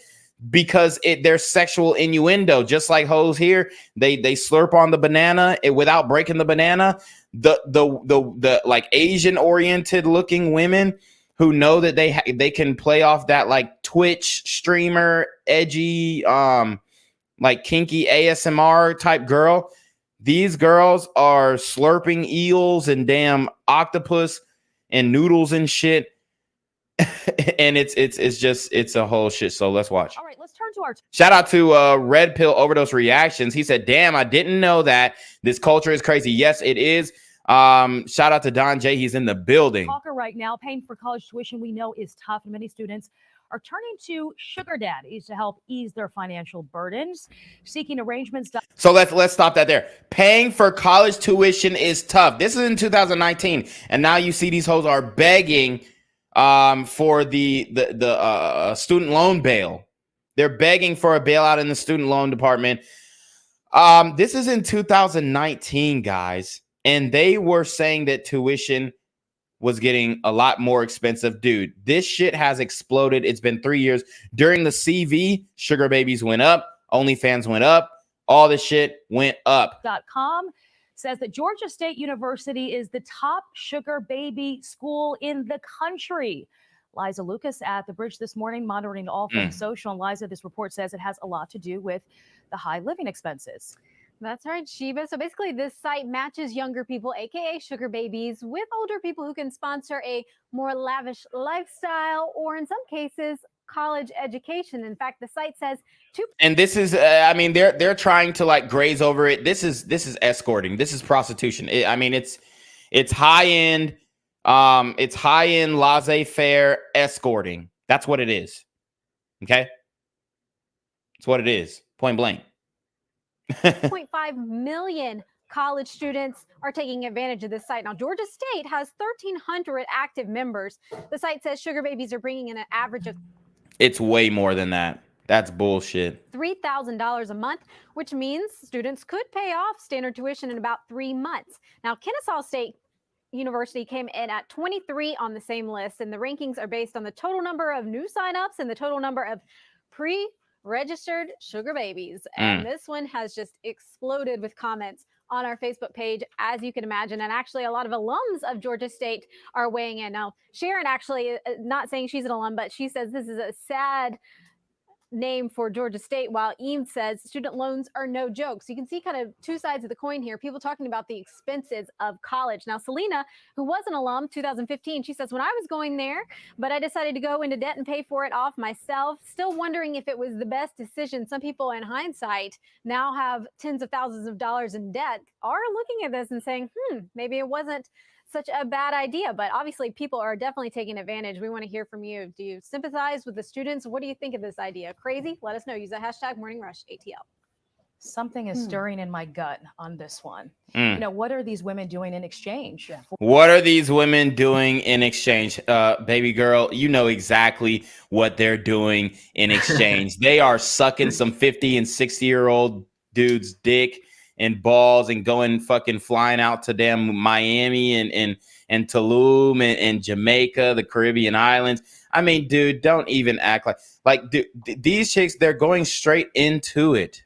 Because there's sexual innuendo, just like hoes here. They slurp on the banana without breaking the banana. The like Asian oriented looking women who know that they can play off that like Twitch streamer edgy like kinky ASMR type girl. These girls are slurping eels and damn octopus and noodles and shit. And it's a whole shit. So let's watch. All right, let's turn to our shout out to Red Pill Overdose Reactions. He said, damn, I didn't know that. This culture is crazy. Yes, it is. Shout out to Don J. He's in the building. Talker right now. Paying for college tuition we know is tough, and many students are turning to sugar daddies to help ease their financial burdens, seeking arrangements. So let's stop that there. Paying for college tuition is tough. This is in 2019, and now you see these hoes are begging for the student loan bail. They're begging for a bailout in the student loan department. This is in 2019, guys, and they were saying that tuition was getting a lot more expensive. Dude, this shit has exploded. It's been 3 years. During the CV, sugar babies went up, OnlyFans went up, all this shit went up. .com says that Georgia State University is the top sugar baby school in the country. Liza Lucas at the Bridge this morning, monitoring all things social. And Liza, this report says it has a lot to do with the high living expenses. That's right, Sheba. So basically, this site matches younger people, aka sugar babies, with older people who can sponsor a more lavish lifestyle, or in some cases, college education. In fact, the site says and this is I mean, they're trying to like graze over it. This is escorting. This is prostitution. It's high end laissez-faire escorting. That's what it is. Okay? It's what it is. Point blank. 2.5 million college students are taking advantage of this site. Now, Georgia State has 1,300 active members. The site says sugar babies are bringing in an average of it's way more than that. That's bullshit. $3,000 a month, which means students could pay off standard tuition in about 3 months. Now, Kennesaw State University came in at 23 on the same list, and the rankings are based on the total number of new signups and the total number of pre-registered sugar babies. And this one has just exploded with comments on our Facebook page, as you can imagine. And actually, a lot of alums of Georgia State are weighing in. Now, Sharon actually, not saying she's an alum, but she says this is a sad name for Georgia State, while Eames says student loans are no joke. So you can see kind of two sides of the coin here. People talking about the expenses of college. Now, Selena, who was an alum 2015, she says, when I was going there, but I decided to go into debt and pay for it off myself. Still wondering if it was the best decision. Some people in hindsight now have tens of thousands of dollars in debt, are looking at this and saying, maybe it wasn't such a bad idea. But obviously people are definitely taking advantage. We want to hear from you. Do you sympathize with the students? What do you think of this idea? Crazy? Let us know. Use the hashtag Morning Rush ATL. Something is stirring in my gut on this one. You know, what are these women doing in exchange? What are these women doing in exchange? Baby girl, you know exactly what they're doing in exchange. They are sucking some 50 and 60-year-old dudes' dick and balls and going fucking flying out to damn Miami and Tulum and Jamaica, the Caribbean islands. I mean, dude, don't even act like dude, these chicks, they're going straight into it.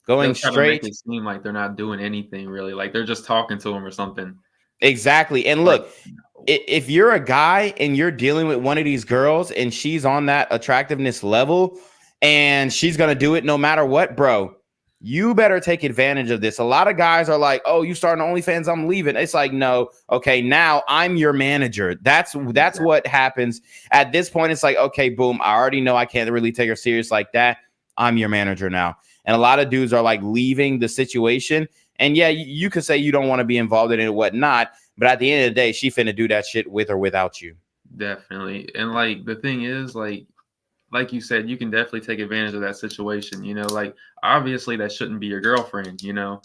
Going straight. To make it seem like they're not doing anything really. Like they're just talking to them or something. Exactly. And look, if you're a guy and you're dealing with one of these girls and she's on that attractiveness level and she's going to do it no matter what, bro, you better take advantage of this. A lot of guys are like, oh, you starting OnlyFans, I'm leaving. It's like, no, okay, now I'm your manager. That's what happens. At this point, it's like, okay, boom, I already know I can't really take her serious like that. I'm your manager now. And a lot of dudes are like leaving the situation. And yeah, you could say you don't want to be involved in it and whatnot, but at the end of the day, she finna do that shit with or without you. Definitely. And like the thing is, like you said, you can definitely take advantage of that situation. You know, like obviously that shouldn't be your girlfriend, you know,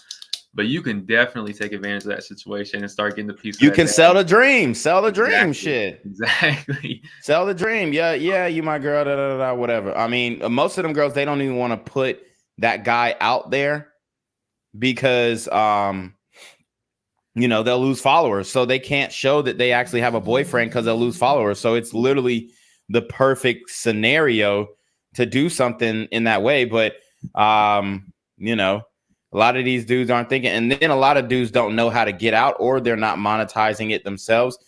but you can definitely take advantage of that situation and start getting the piece. You can sell the dream, shit. Exactly. Sell the dream. Yeah, you my girl, whatever. I mean, most of them girls, they don't even want to put that guy out there because you know, they'll lose followers. So they can't show that they actually have a boyfriend because they'll lose followers. So it's literally the perfect scenario to do something in that way. But you know, a lot of these dudes aren't thinking, and then a lot of dudes don't know how to get out, or they're not monetizing it themselves.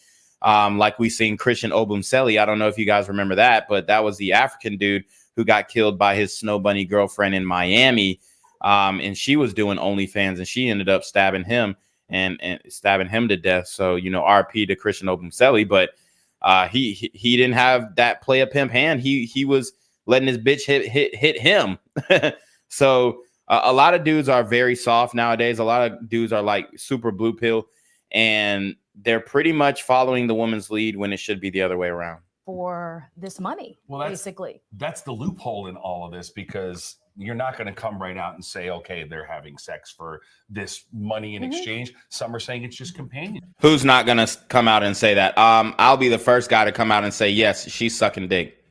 Like we seen Christian Obumseli. I don't know if you guys remember that, but that was the African dude who got killed by his snow bunny girlfriend in Miami. And she was doing OnlyFans, and she ended up stabbing him and stabbing him to death. So, you know, RP to Christian Obumseli, but he didn't have that play a pimp hand. He was letting his bitch hit him. So a lot of dudes are very soft nowadays. A lot of dudes are like super blue pill, and they're pretty much following the woman's lead when it should be the other way around. For this money, basically. That's the loophole in all of this, because you're not going to come right out and say, okay, they're having sex for this money in exchange. Some are saying it's just companion. Who's not going to come out and say that? I'll be the first guy to come out and say, yes, she's sucking dick.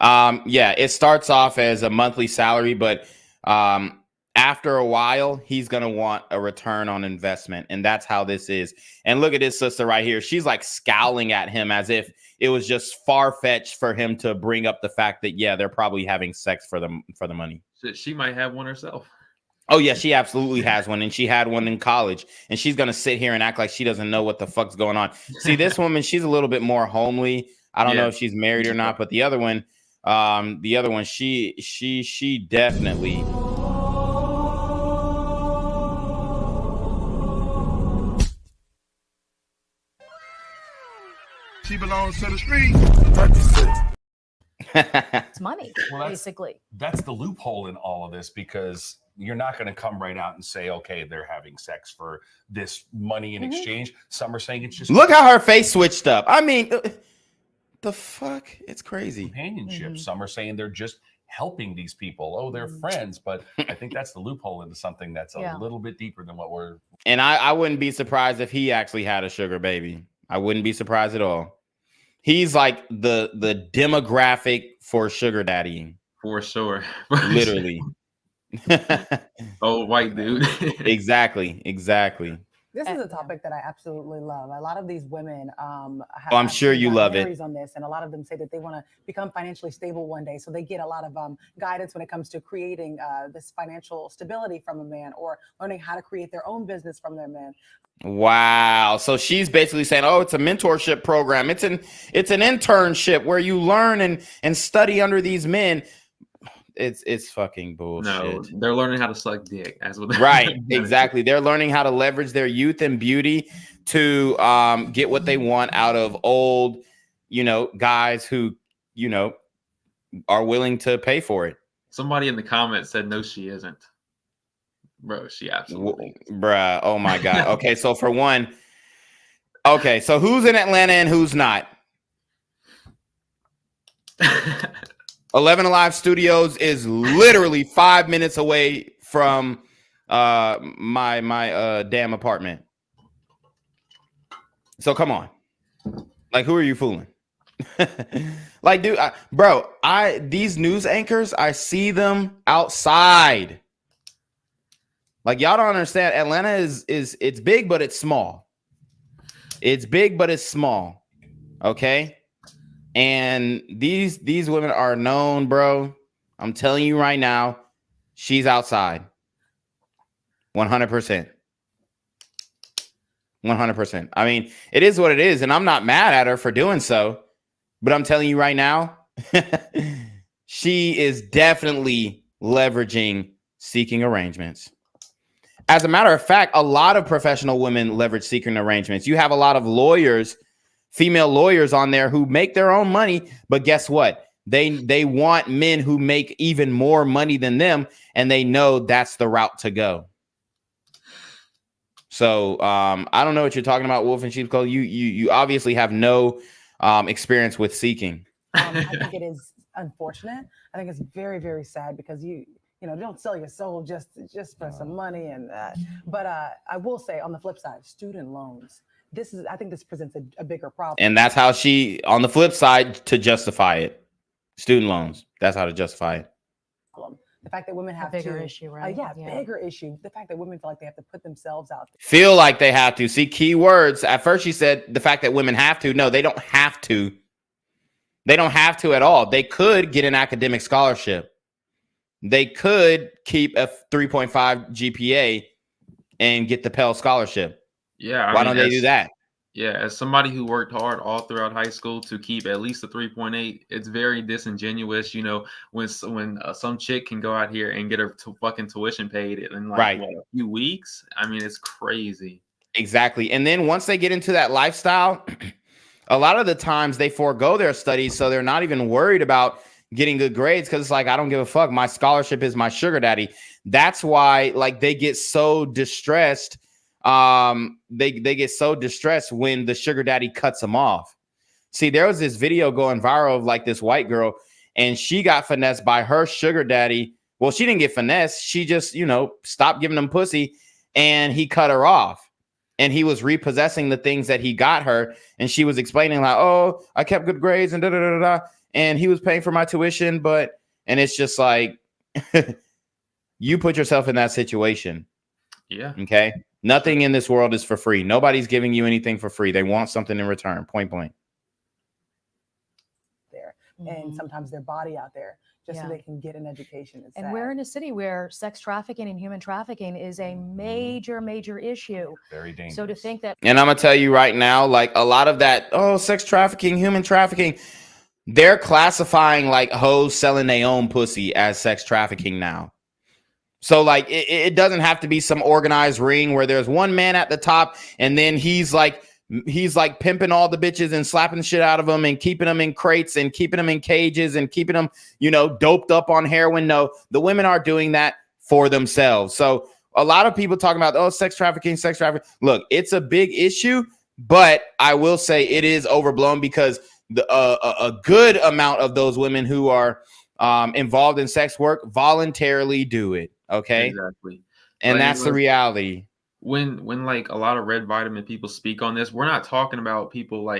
Yeah, it starts off as a monthly salary, but after a while, he's going to want a return on investment. And that's how this is. And look at this sister right here. She's like scowling at him as if it was just far-fetched for him to bring up the fact that, yeah, they're probably having sex for the money. She might have one herself. Oh, yeah, she absolutely has one. And she had one in college. And she's going to sit here and act like she doesn't know what the fuck's going on. See, this woman, she's a little bit more homely. I don't know if she's married or not, but the other one, she definitely... She belongs to the street. It's money, basically. That's the loophole in all of this, because you're not going to come right out and say, okay, they're having sex for this money in exchange. Some are saying it's just... Look how her face switched up. I mean, the fuck? It's crazy. Companionship. Some are saying they're just helping these people. Oh, they're friends. But I think that's the loophole into something that's a little bit deeper than what we're... And I wouldn't be surprised if he actually had a sugar baby. I wouldn't be surprised at all. He's like the demographic for sugar daddying. For sure. Literally. Old white dude. Exactly. This is a topic that I absolutely love. A lot of these women have I'm sure you love it. on this, and a lot of them say that they want to become financially stable one day. So they get a lot of guidance when it comes to creating this financial stability from a man, or learning how to create their own business from their man. Wow. So she's basically saying, oh, it's a mentorship program. It's an internship where you learn and study under these men. It's fucking bullshit. No, they're learning how to suck dick. That's what right. Exactly. They're learning how to leverage their youth and beauty to get what they want out of old, you know, guys who, you know, are willing to pay for it. Somebody in the comments said, no, she isn't. Bro, she absolutely is. Bruh. Oh my God. Okay. So for one, okay. So who's in Atlanta and who's not? 11 Alive Studios is literally 5 minutes away from my damn apartment. So come on. Like, who are you fooling? Like, dude, bro, these news anchors, I see them outside. Like, y'all don't understand. Atlanta is it's big, but it's small. It's big, but it's small. Okay. And these women are known, bro. I'm telling you right now, she's outside. 100%. 100%. I mean, it is what it is, and I'm not mad at her for doing so. But I'm telling you right now, she is definitely leveraging seeking arrangements. As a matter of fact, a lot of professional women leverage seeking arrangements. You have a lot of lawyers, female lawyers on there who make their own money, but guess what? They want men who make even more money than them, and they know that's the route to go. So I don't know what you're talking about, Wolf in Sheep's Clothing. You obviously have no experience with seeking. I think it is unfortunate. I think it's very, very sad because you don't sell your soul just for some money. And but I will say on the flip side, student loans. I think this presents a bigger problem. And that's how she, on the flip side, to justify it, student loans. That's how to justify it. The fact that women have a bigger issue, right? Bigger issue. The fact that women feel like they have to put themselves out there. Feel like they have to. See, key words. At first she said the fact that women have to. No, they don't have to. They don't have to at all. They could get an academic scholarship. They could keep a 3.5 GPA and get the Pell Scholarship. Yeah. Why don't they do that? Yeah, as somebody who worked hard all throughout high school to keep at least a 3.8, it's very disingenuous, when some chick can go out here and get her fucking tuition paid in like a few weeks. I mean, it's crazy. Exactly. And then once they get into that lifestyle, a lot of the times they forego their studies, so they're not even worried about getting good grades because it's like, I don't give a fuck. My scholarship is my sugar daddy. That's why they get so distressed. They get so distressed when the sugar daddy cuts them off. See, there was this video going viral of this white girl, and she got finessed by her sugar daddy. Well, she didn't get finessed. She just, stopped giving him pussy, and he cut her off. And he was repossessing the things that he got her, and she was explaining oh, I kept good grades and da-da-da-da-da, and he was paying for my tuition, and it's just like, you put yourself in that situation. Yeah. Okay. Nothing in this world is for free. Nobody's giving you anything for free. They want something in return, point blank. There. And sometimes their body out there just so they can get an education. It's and sad. we're in a city where sex trafficking and human trafficking is a major, major issue. Very dangerous. So to think that. And I'm going to tell you right now, a lot of that, sex trafficking, human trafficking, they're classifying hoes selling their own pussy as sex trafficking now. So it doesn't have to be some organized ring where there's one man at the top and then he's pimping all the bitches and slapping the shit out of them and keeping them in crates and keeping them in cages and keeping them, doped up on heroin. No, the women are doing that for themselves. So a lot of people talking about, sex trafficking. Look, it's a big issue, but I will say it is overblown because a good amount of those women who are involved in sex work voluntarily do it. Okay. Exactly. And that's the reality. When a lot of red vitamin people speak on this, we're not talking about people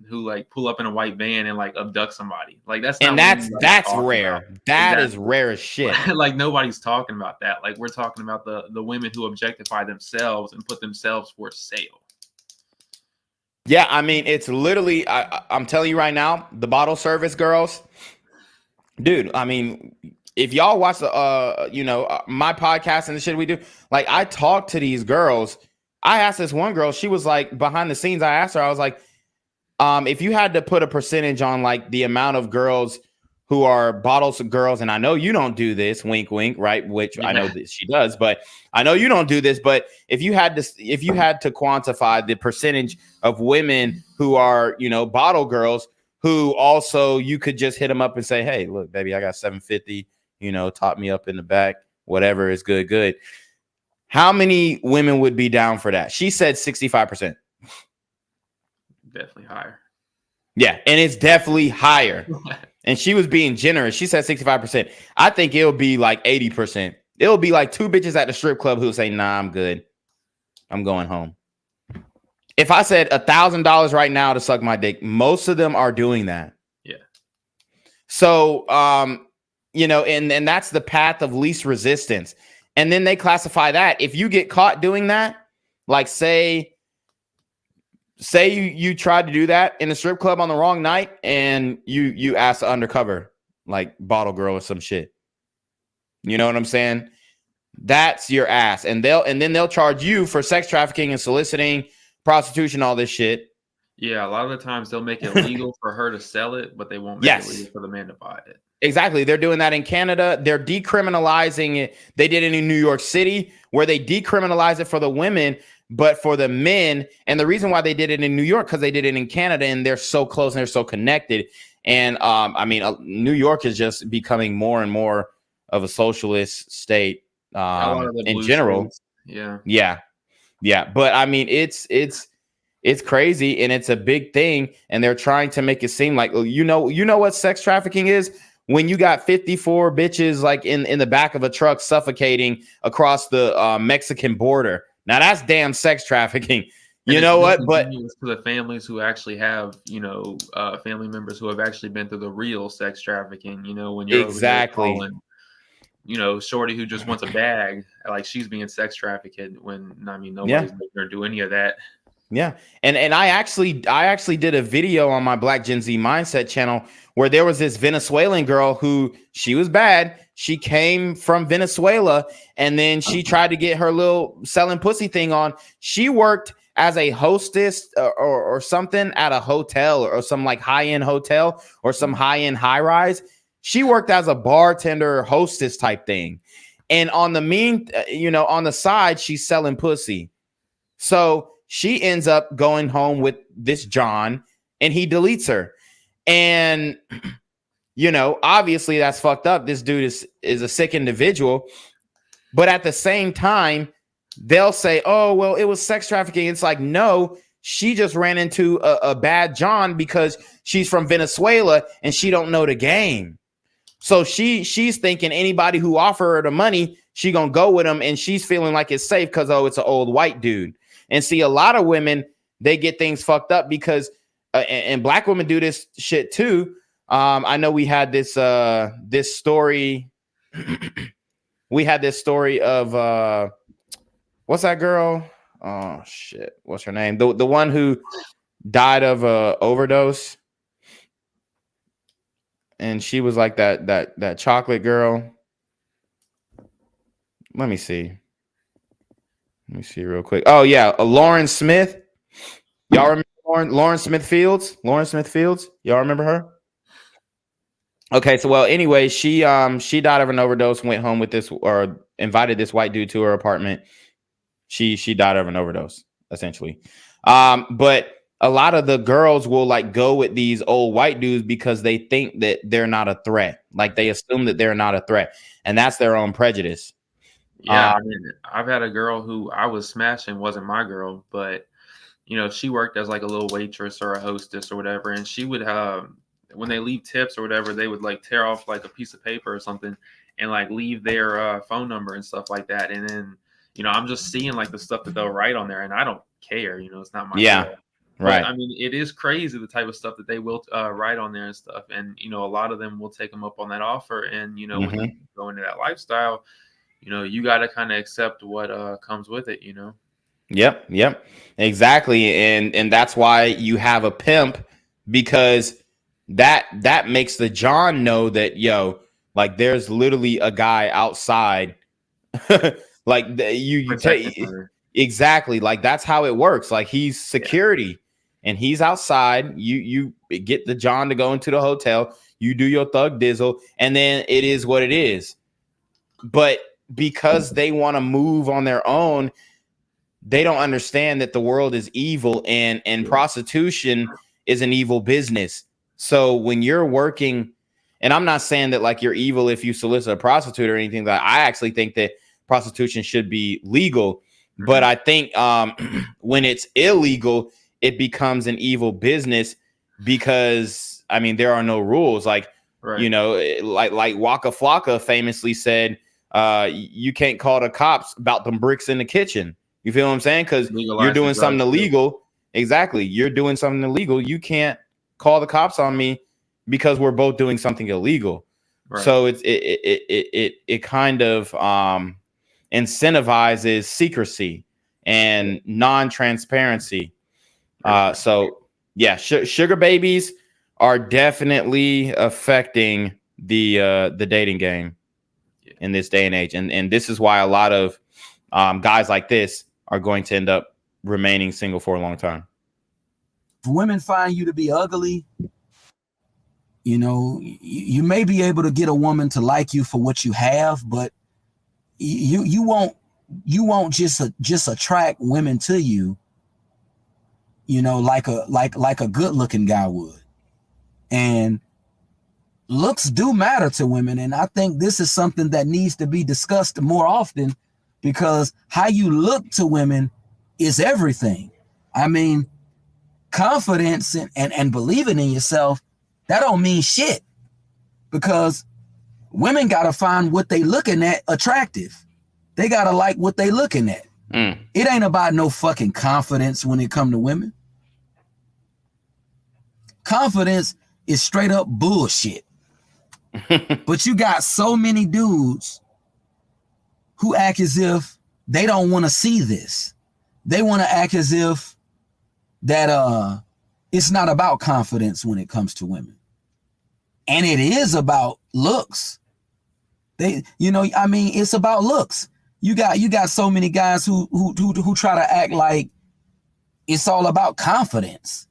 who pull up in a white van and abduct somebody. That's not. And that's rare. About. That is rare as shit. Nobody's talking about that. We're talking about the women who objectify themselves and put themselves for sale. Yeah, I mean, it's literally, I'm telling you right now, the bottle service girls, dude, I mean, if y'all watch my podcast and the shit we do, I talk to these girls. I asked this one girl, she was behind the scenes. I asked her, I was like, if you had to put a percentage on the amount of girls who are bottles of girls, and I know you don't do this, wink, wink, right? Which I know that she does, but I know you don't do this. But if you had to quantify the percentage of women who are, bottle girls, who also you could just hit them up and say, hey, look, baby, I got 750. Top me up in the back, whatever is good. How many women would be down for that? She said 65%. Definitely higher. Yeah, and it's definitely higher. And she was being generous. She said 65%. I think it'll be 80%. It'll be 2 bitches at the strip club who'll say, nah, I'm good. I'm going home. If I said $1,000 right now to suck my dick, most of them are doing that. Yeah. So, and that's the path of least resistance. And then they classify that. If you get caught doing that, say you tried to do that in a strip club on the wrong night and you asked the undercover, bottle girl or some shit. You know what I'm saying? That's your ass. And then they'll charge you for sex trafficking and soliciting prostitution, all this shit. Yeah, a lot of the times they'll make it legal for her to sell it, but they won't make it legal for the man to buy it. Exactly. They're doing that in Canada. They're decriminalizing it. They did it in New York City, where they decriminalize it for the women, but for the men. And the reason why they did it in New York, because they did it in Canada, and they're so close and they're so connected. And I mean, New York is just becoming more and more of a socialist state in general. States. Yeah. Yeah. Yeah. But I mean, it's crazy, and it's a big thing. And they're trying to make it seem like, you know what sex trafficking is? When you got 54 bitches like in the back of a truck suffocating across the Mexican border. Now that's damn sex trafficking. You know what? But to the families who actually have, family members who have actually been through the real sex trafficking, when you're exactly, shorty who just wants a bag, like she's being sex trafficked when nobody's making her do any of that. Yeah. And I actually did a video on my Black Gen Z Mindset channel where there was this Venezuelan girl who, she was bad. She came from Venezuela, and then she tried to get her little selling pussy thing on. She worked as a hostess or something at a hotel or some like high-end hotel or some high-end high-rise. She worked as a bartender, hostess type thing. And on the on the side, she's selling pussy. So she ends up going home with this John, and he deletes her. And, obviously that's fucked up. This dude is a sick individual. But at the same time, they'll say, oh, well, it was sex trafficking. It's like, no, she just ran into a bad John because she's from Venezuela and she don't know the game. So she's thinking anybody who offer her the money, she gonna go with him, and she's feeling like it's safe because, oh, it's an old white dude. And see, a lot of women, they get things fucked up because, and black women do this shit too. I know we had this story. We had this story of what's that girl? Oh shit, what's her name? The one who died of a overdose, and she was like that chocolate girl. Let me see real quick. Oh yeah, Lauren Smith. Y'all remember Lauren Smith Fields? Y'all remember her? Okay, so anyway, she died of an overdose, went home with this, or invited this white dude to her apartment. She died of an overdose, essentially. But a lot of the girls will like go with these old white dudes because they think that they're not a threat. Like they assume that they're not a threat, and that's their own prejudice. Yeah, I've had a girl who I was smashing, wasn't my girl, but she worked as like a little waitress or a hostess or whatever, and she would when they leave tips or whatever, they would like tear off like a piece of paper or something and like leave their phone number and stuff like that. And then I'm just seeing like the stuff that they'll write on there, and I don't care. It's not my girl. Right. But, I mean, it is crazy the type of stuff that they will write on there and stuff, and a lot of them will take them up on that offer, and when you go into that lifestyle, you got to kind of accept what comes with it, Yep, exactly. And that's why you have a pimp, because that makes the John know that, like there's literally a guy outside. Like you take exactly, like that's how it works. Like he's security and he's outside. You get the John to go into the hotel, you do your thug dizzle, and then it is what it is. But because they want to move on their own, they don't understand that the world is evil, and prostitution is an evil business. So when you're working, and I'm not saying that like you're evil if you solicit a prostitute or anything, that I actually think that prostitution should be legal. But I think when it's illegal, it becomes an evil business because, I mean, there are no rules. Like, like Waka Flocka famously said, you can't call the cops about them bricks in the kitchen. You feel what I'm saying? Because you're doing something illegal. Exactly. You're doing something illegal. You can't call the cops on me because we're both doing something illegal. Right. So it kind of incentivizes secrecy and non-transparency. So yeah, sugar babies are definitely affecting the dating game in this day and age, and this is why a lot of guys like this are going to end up remaining single for a long time. If women find you to be ugly, you know, you may be able to get a woman to like you for what you have, but you won't just attract women to you, you know, like a good looking guy would. And looks do matter to women, and I think this is something that needs to be discussed more often, because how you look to women is everything. I mean, confidence and believing in yourself, that don't mean shit, because women gotta find what they looking at attractive. They gotta like what they looking at. It ain't about no fucking confidence when it come to women. Confidence is straight up bullshit. But you got so many dudes who act as if they don't want to see this. They want to act as if that it's not about confidence when it comes to women. And it is about looks. They, you know, I mean, it's about looks. You got so many guys who try to act like it's all about confidence.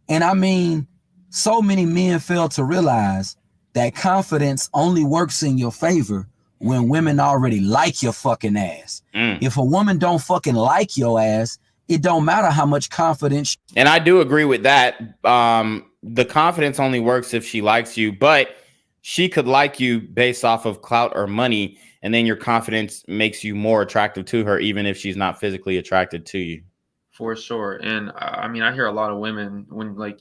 And I mean, so many men fail to realize that confidence only works in your favor when women already like your fucking ass. If a woman don't fucking like your ass, it don't matter how much confidence. And I do agree with that. The confidence only works if she likes you, but she could like you based off of clout or money, and then your confidence makes you more attractive to her, even if she's not physically attracted to you. For sure. And I mean, I hear a lot of women when like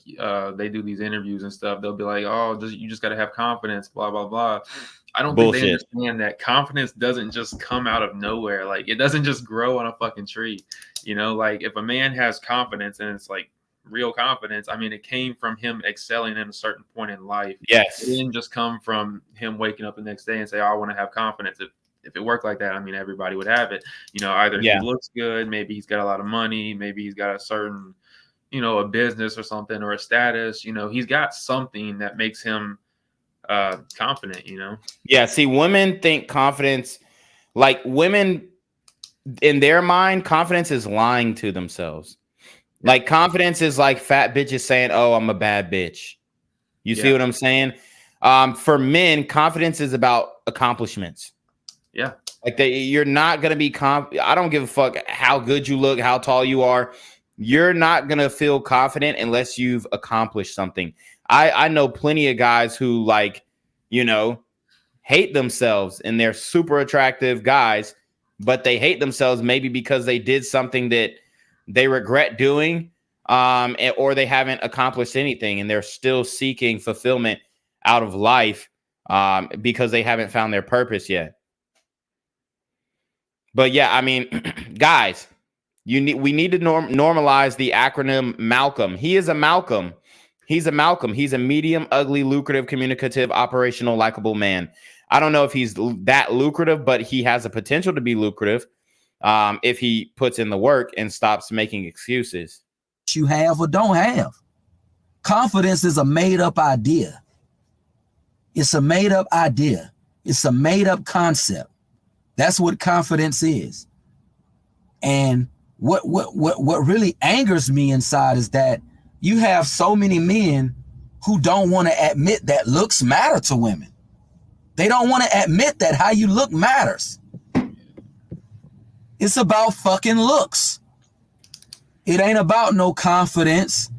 they do these interviews and stuff, they'll be like, oh, you just got to have confidence, blah, blah, blah. I don't think they understand that confidence doesn't just come out of nowhere. Like, it doesn't just grow on a fucking tree. You know, like if a man has confidence and it's like real confidence, I mean, it came from him excelling at a certain point in life. Yes. It didn't just come from him waking up the next day and say, oh, I want to have confidence. If it worked like that, I mean, everybody would have it. You know, either he looks good, maybe he's got a lot of money, maybe he's got a certain, you know, a business or something, or a status. You know, he's got something that makes him confident, you know? Yeah, see, women think confidence, like women in their mind, confidence is lying to themselves. Like confidence is like fat bitches saying, oh, I'm a bad bitch. You see what I'm saying? For men, confidence is about accomplishments. Yeah. Like you're not going to be I don't give a fuck how good you look, how tall you are. You're not going to feel confident unless you've accomplished something. I know plenty of guys who, like, you know, hate themselves, and they're super attractive guys, but they hate themselves maybe because they did something that they regret doing, or they haven't accomplished anything, and they're still seeking fulfillment out of life because they haven't found their purpose yet. But yeah, I mean, guys, we need to normalize the acronym Malcolm. He is a Malcolm. He's a Malcolm. He's a medium, ugly, lucrative, communicative, operational, likable man. I don't know if he's that lucrative, but he has the potential to be lucrative if he puts in the work and stops making excuses. You have or don't have. Confidence is a made-up idea. It's a made-up idea. It's a made-up concept. That's what confidence is. And what really angers me inside is that you have so many men who don't want to admit that looks matter to women. They don't want to admit that how you look matters. It's about fucking looks. It ain't about no confidence.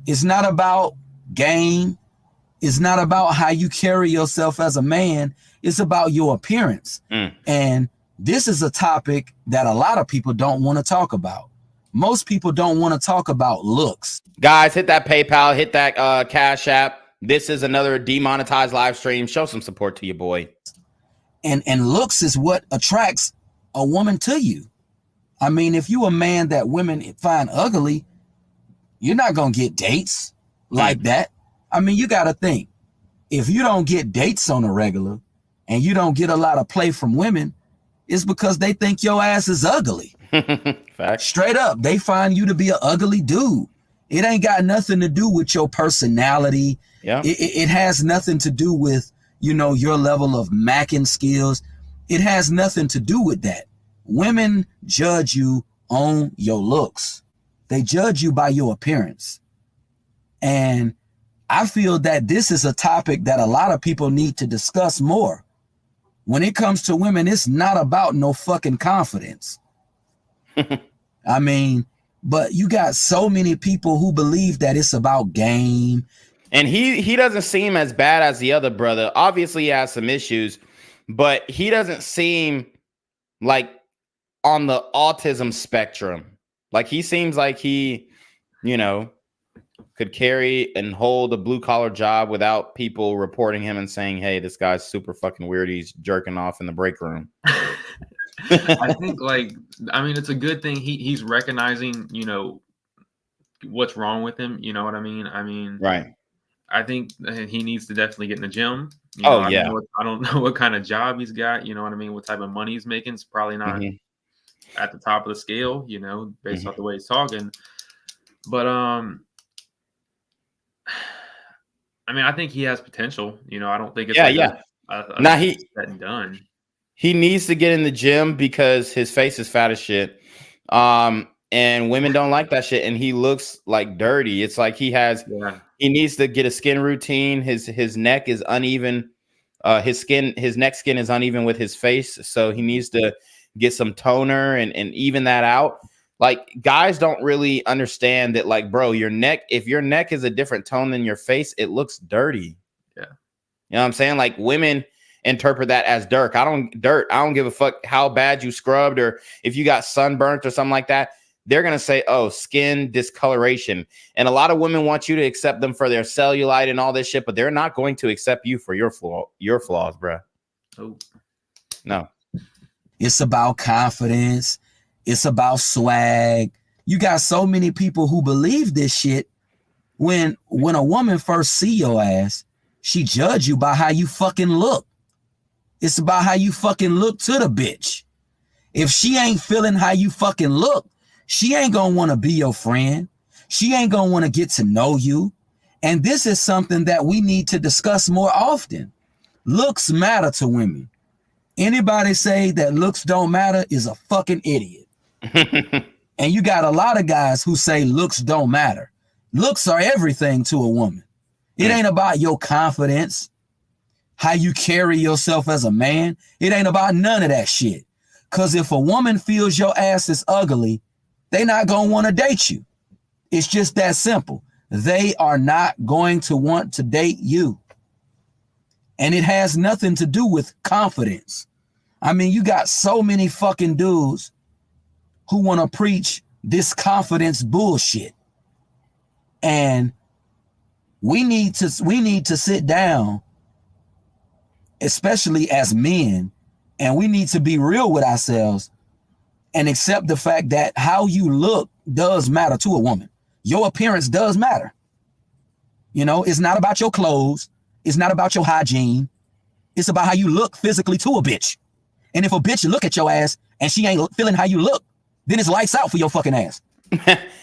It's not about game. It's not about how you carry yourself as a man. It's about your appearance. And this is a topic that a lot of people don't want to talk about. Most people don't want to talk about looks. Guys, hit that PayPal, hit that Cash App. This is another demonetized live stream. Show some support to your boy. And looks is what attracts a woman to you. I mean, if you a man that women find ugly, you're not going to get dates like that. I mean, you got to think, if you don't get dates on a regular and you don't get a lot of play from women, it's because they think your ass is ugly. Fact. Straight up, they find you to be an ugly dude. It ain't got nothing to do with your personality. Yeah. It has nothing to do with, you know, your level of macking skills. It has nothing to do with that. Women judge you on your looks. They judge you by your appearance. And I feel that this is a topic that a lot of people need to discuss more. When it comes to women, it's not about no fucking confidence. I mean, but you got so many people who believe that it's about game. And he doesn't seem as bad as the other brother. Obviously, he has some issues, but he doesn't seem like on the autism spectrum. Like he seems like he, you know, could carry and hold a blue collar job without people reporting him and saying, hey, this guy's super fucking weird. He's jerking off in the break room. I think I mean, it's a good thing he's recognizing, you know, what's wrong with him. You know what I mean? I mean, right. I think he needs to definitely get in the gym. You know, I don't know what kind of job he's got. You know what I mean? What type of money he's making? It's probably not at the top of the scale, you know, based off the way he's talking. But I mean, I think he has potential. You know, I don't think it's now he said and done. He needs to get in the gym because his face is fat as shit. And women don't like that shit. And he looks like dirty. It's like he needs to get a skin routine. His neck is uneven. His neck skin is uneven with his face. So he needs to get some toner and even that out. Like, guys don't really understand that, like, bro, if your neck is a different tone than your face, it looks dirty. Yeah. You know what I'm saying? Like, women interpret that as dirt. I don't give a fuck how bad you scrubbed or if you got sunburnt or something like that. They're going to say, oh, skin discoloration. And a lot of women want you to accept them for their cellulite and all this shit, but they're not going to accept you for your flaws, bro. Oh. No. It's about confidence. It's about swag. You got so many people who believe this shit. When a woman first see your ass, she judge you by how you fucking look. It's about how you fucking look to the bitch. If she ain't feeling how you fucking look, she ain't gonna want to be your friend. She ain't gonna want to get to know you. And this is something that we need to discuss more often. Looks matter to women. Anybody say that looks don't matter is a fucking idiot. And you got a lot of guys who say looks don't matter. Looks are everything to a woman. It ain't about your confidence, how you carry yourself as a man. It ain't about none of that shit. Because if a woman feels your ass is ugly, they not going to want to date you. It's just that simple. They are not going to want to date you. And it has nothing to do with confidence. I mean, you got so many fucking dudes who want to preach this confidence bullshit. And we need to sit down, especially as men, and we need to be real with ourselves and accept the fact that how you look does matter to a woman. Your appearance does matter. You know, it's not about your clothes. It's not about your hygiene. It's about how you look physically to a bitch. And if a bitch look at your ass and she ain't feeling how you look, then it's lights out for your fucking ass.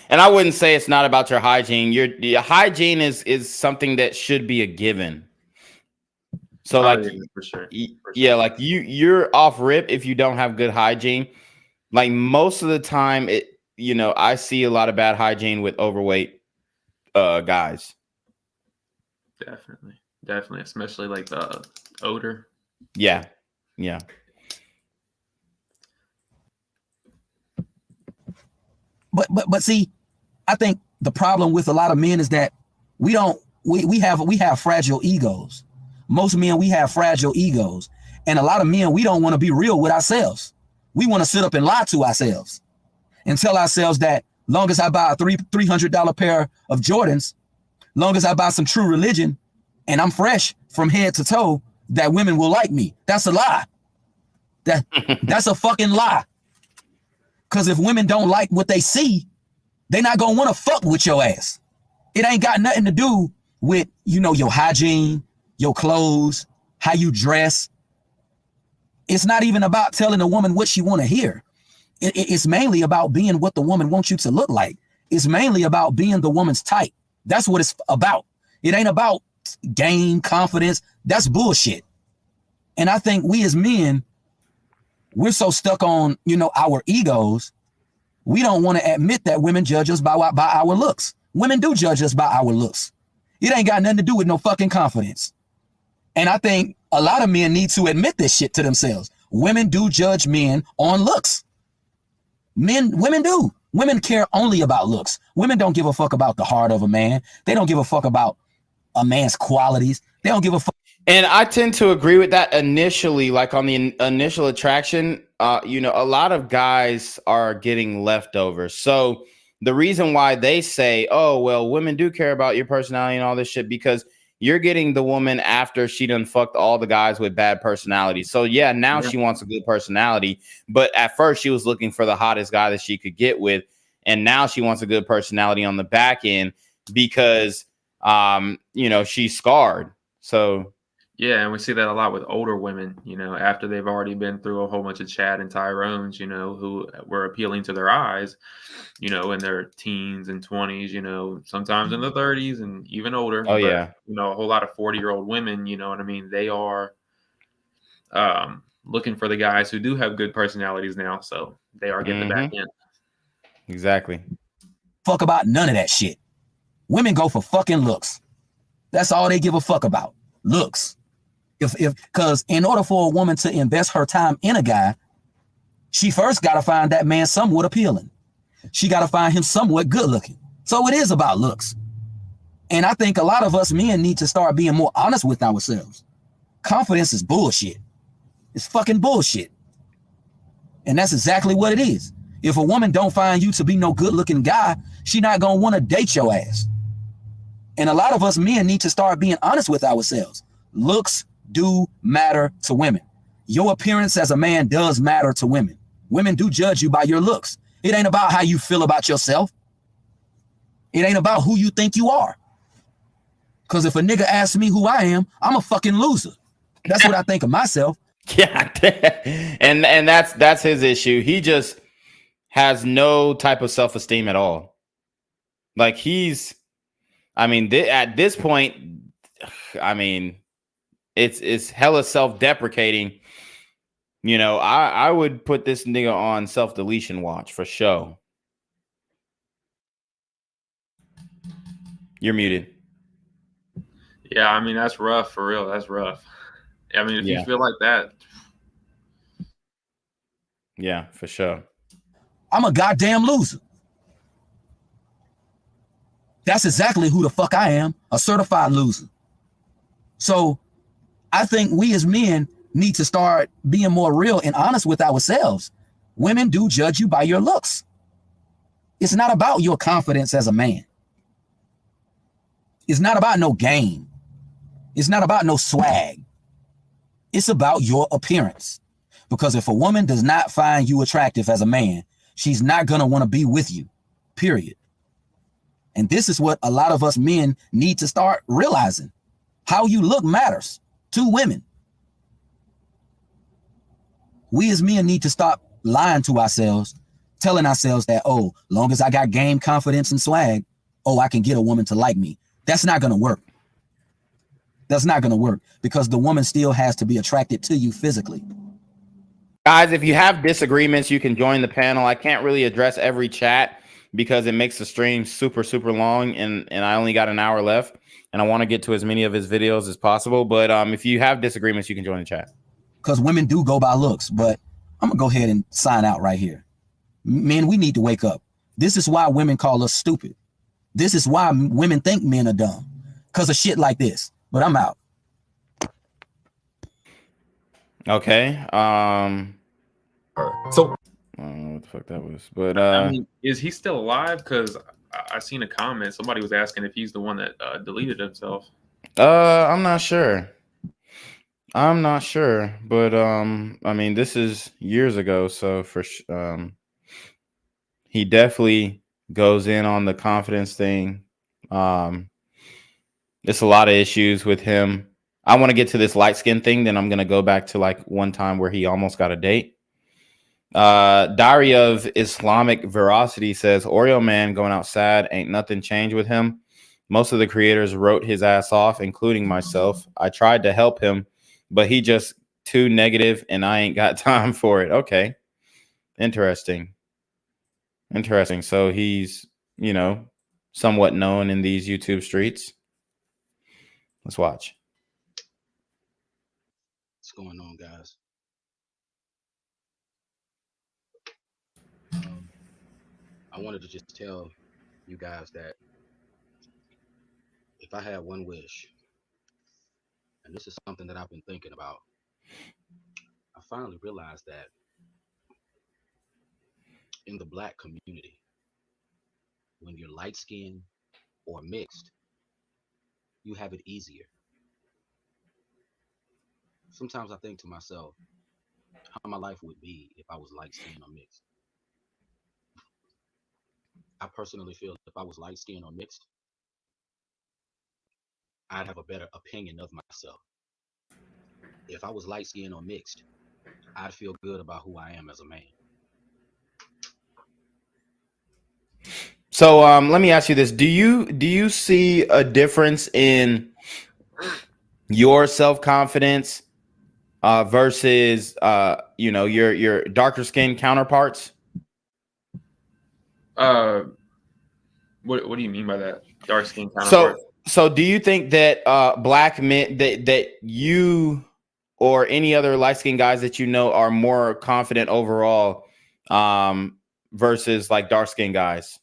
And I wouldn't say it's not about your hygiene. Your hygiene is something that should be a given. So for sure. Yeah, like you're off rip if you don't have good hygiene. Like most of the time, I see a lot of bad hygiene with overweight guys. Definitely, especially like the odor. Yeah. But see, I think the problem with a lot of men is that we have fragile egos. Most men, we have fragile egos. And a lot of men, we don't want to be real with ourselves. We want to sit up and lie to ourselves and tell ourselves that long as I buy a $300 pair of Jordans, long as I buy some True Religion and I'm fresh from head to toe, that women will like me. That's a lie. That's a fucking lie. Because if women don't like what they see, they're not going to want to fuck with your ass. It ain't got nothing to do with, your hygiene, your clothes, how you dress. It's not even about telling a woman what she want to hear. It's mainly about being what the woman wants you to look like. It's mainly about being the woman's type. That's what it's about. It ain't about game, confidence. That's bullshit. And I think we as men, we're so stuck on, our egos We don't want to admit that women judge us by our looks. Women do judge us by our looks. It ain't got nothing to do with no fucking confidence. And I think a lot of men need to admit this shit to themselves. Women do judge men on looks. Women do. Women care only about looks. Women don't give a fuck about the heart of a man. They don't give a fuck about a man's qualities. They don't give a fuck. And I tend to agree with that initially, like on the initial attraction. You know, a lot of guys are getting leftovers. So the reason why they say, oh, well, women do care about your personality and all this shit, because you're getting the woman after she done fucked all the guys with bad personalities. So yeah, now she wants a good personality. But at first she was looking for the hottest guy that she could get with. And now she wants a good personality on the back end because, you know, she's scarred. So yeah, and we see that a lot with older women, you know, after they've already been through a whole bunch of Chad and Tyrones, you know, who were appealing to their eyes, you know, in their teens and 20s, you know, sometimes in the 30s and even older. Oh, yeah. You know, a whole lot of 40-year-old women, you know what I mean? They are looking for the guys who do have good personalities now. So they are getting the back end. Exactly. Fuck about none of that shit. Women go for fucking looks. That's all they give a fuck about. Looks. Because in order for a woman to invest her time in a guy, she first got to find that man somewhat appealing. She got to find him somewhat good looking. So it is about looks. And I think a lot of us men need to start being more honest with ourselves. Confidence is bullshit. It's fucking bullshit. And that's exactly what it is. If a woman don't find you to be no good looking guy, she not going to want to date your ass. And a lot of us men need to start being honest with ourselves. Looks do matter to women. Your appearance as a man does matter to women. Women do judge you by your looks. It ain't about how you feel about yourself. It ain't about who you think you are. Because if a nigga asks me who I am, I'm a fucking loser. That's what I think of myself. Yeah. and that's his issue. He just has no type of self-esteem at all. Like I mean, at this point, I mean, it's hella self-deprecating. You know, I would put this nigga on self-deletion watch for sure. You're muted. Yeah, I mean, that's rough for real. That's rough. I mean, if you feel like that. Yeah, for sure. I'm a goddamn loser. That's exactly who the fuck I am, a certified loser. So I think we as men need to start being more real and honest with ourselves. Women do judge you by your looks. It's not about your confidence as a man. It's not about no game. It's not about no swag. It's about your appearance. Because if a woman does not find you attractive as a man, she's not going to want to be with you, period. And this is what a lot of us men need to start realizing. How you look matters to women. We as men need to stop lying to ourselves, telling ourselves that, oh, long as I got game, confidence, and swag, oh, I can get a woman to like me. That's not going to work. That's not going to work because the woman still has to be attracted to you physically. Guys, if you have disagreements, you can join the panel. I can't really address every chat because it makes the stream super, super long, and I only got an hour left, and I want to get to as many of his videos as possible. But if you have disagreements, you can join the chat. Because women do go by looks, but I'm going to go ahead and sign out right here. Men, we need to wake up. This is why women call us stupid. This is why women think men are dumb. Because of shit like this. But I'm out. Okay. So I don't know what the fuck that was. But I mean, is he still alive? Because I seen a comment. Somebody was asking if he's the one that deleted himself. I'm not sure. I'm not sure, but I mean, this is years ago, so he definitely goes in on the confidence thing. There's a lot of issues with him. I want to get to this light skin thing, then I'm gonna go back to like one time where he almost got a date. Diary of Islamic Veracity says Oreo Man going outside, ain't nothing changed with him. Most of the creators wrote his ass off, including myself. I tried to help him, but he just too negative and I ain't got time for it. Okay. Interesting. Interesting. So he's, somewhat known in these YouTube streets. Let's watch. What's going on, guys? I wanted to just tell you guys that if I had one wish, and this is something that I've been thinking about, I finally realized that in the Black community, when you're light skinned or mixed, you have it easier. Sometimes I think to myself how my life would be if I was light skinned or mixed. I personally feel if I was light skinned or mixed, I'd have a better opinion of myself. If I was light skinned or mixed, I'd feel good about who I am as a man. So let me ask you this. Do you see a difference in your self-confidence versus your darker skinned counterparts? What do you mean by that? Dark skin counterpart? So do you think that black men that you or any other light-skinned guys that you know are more confident overall versus like dark-skinned guys?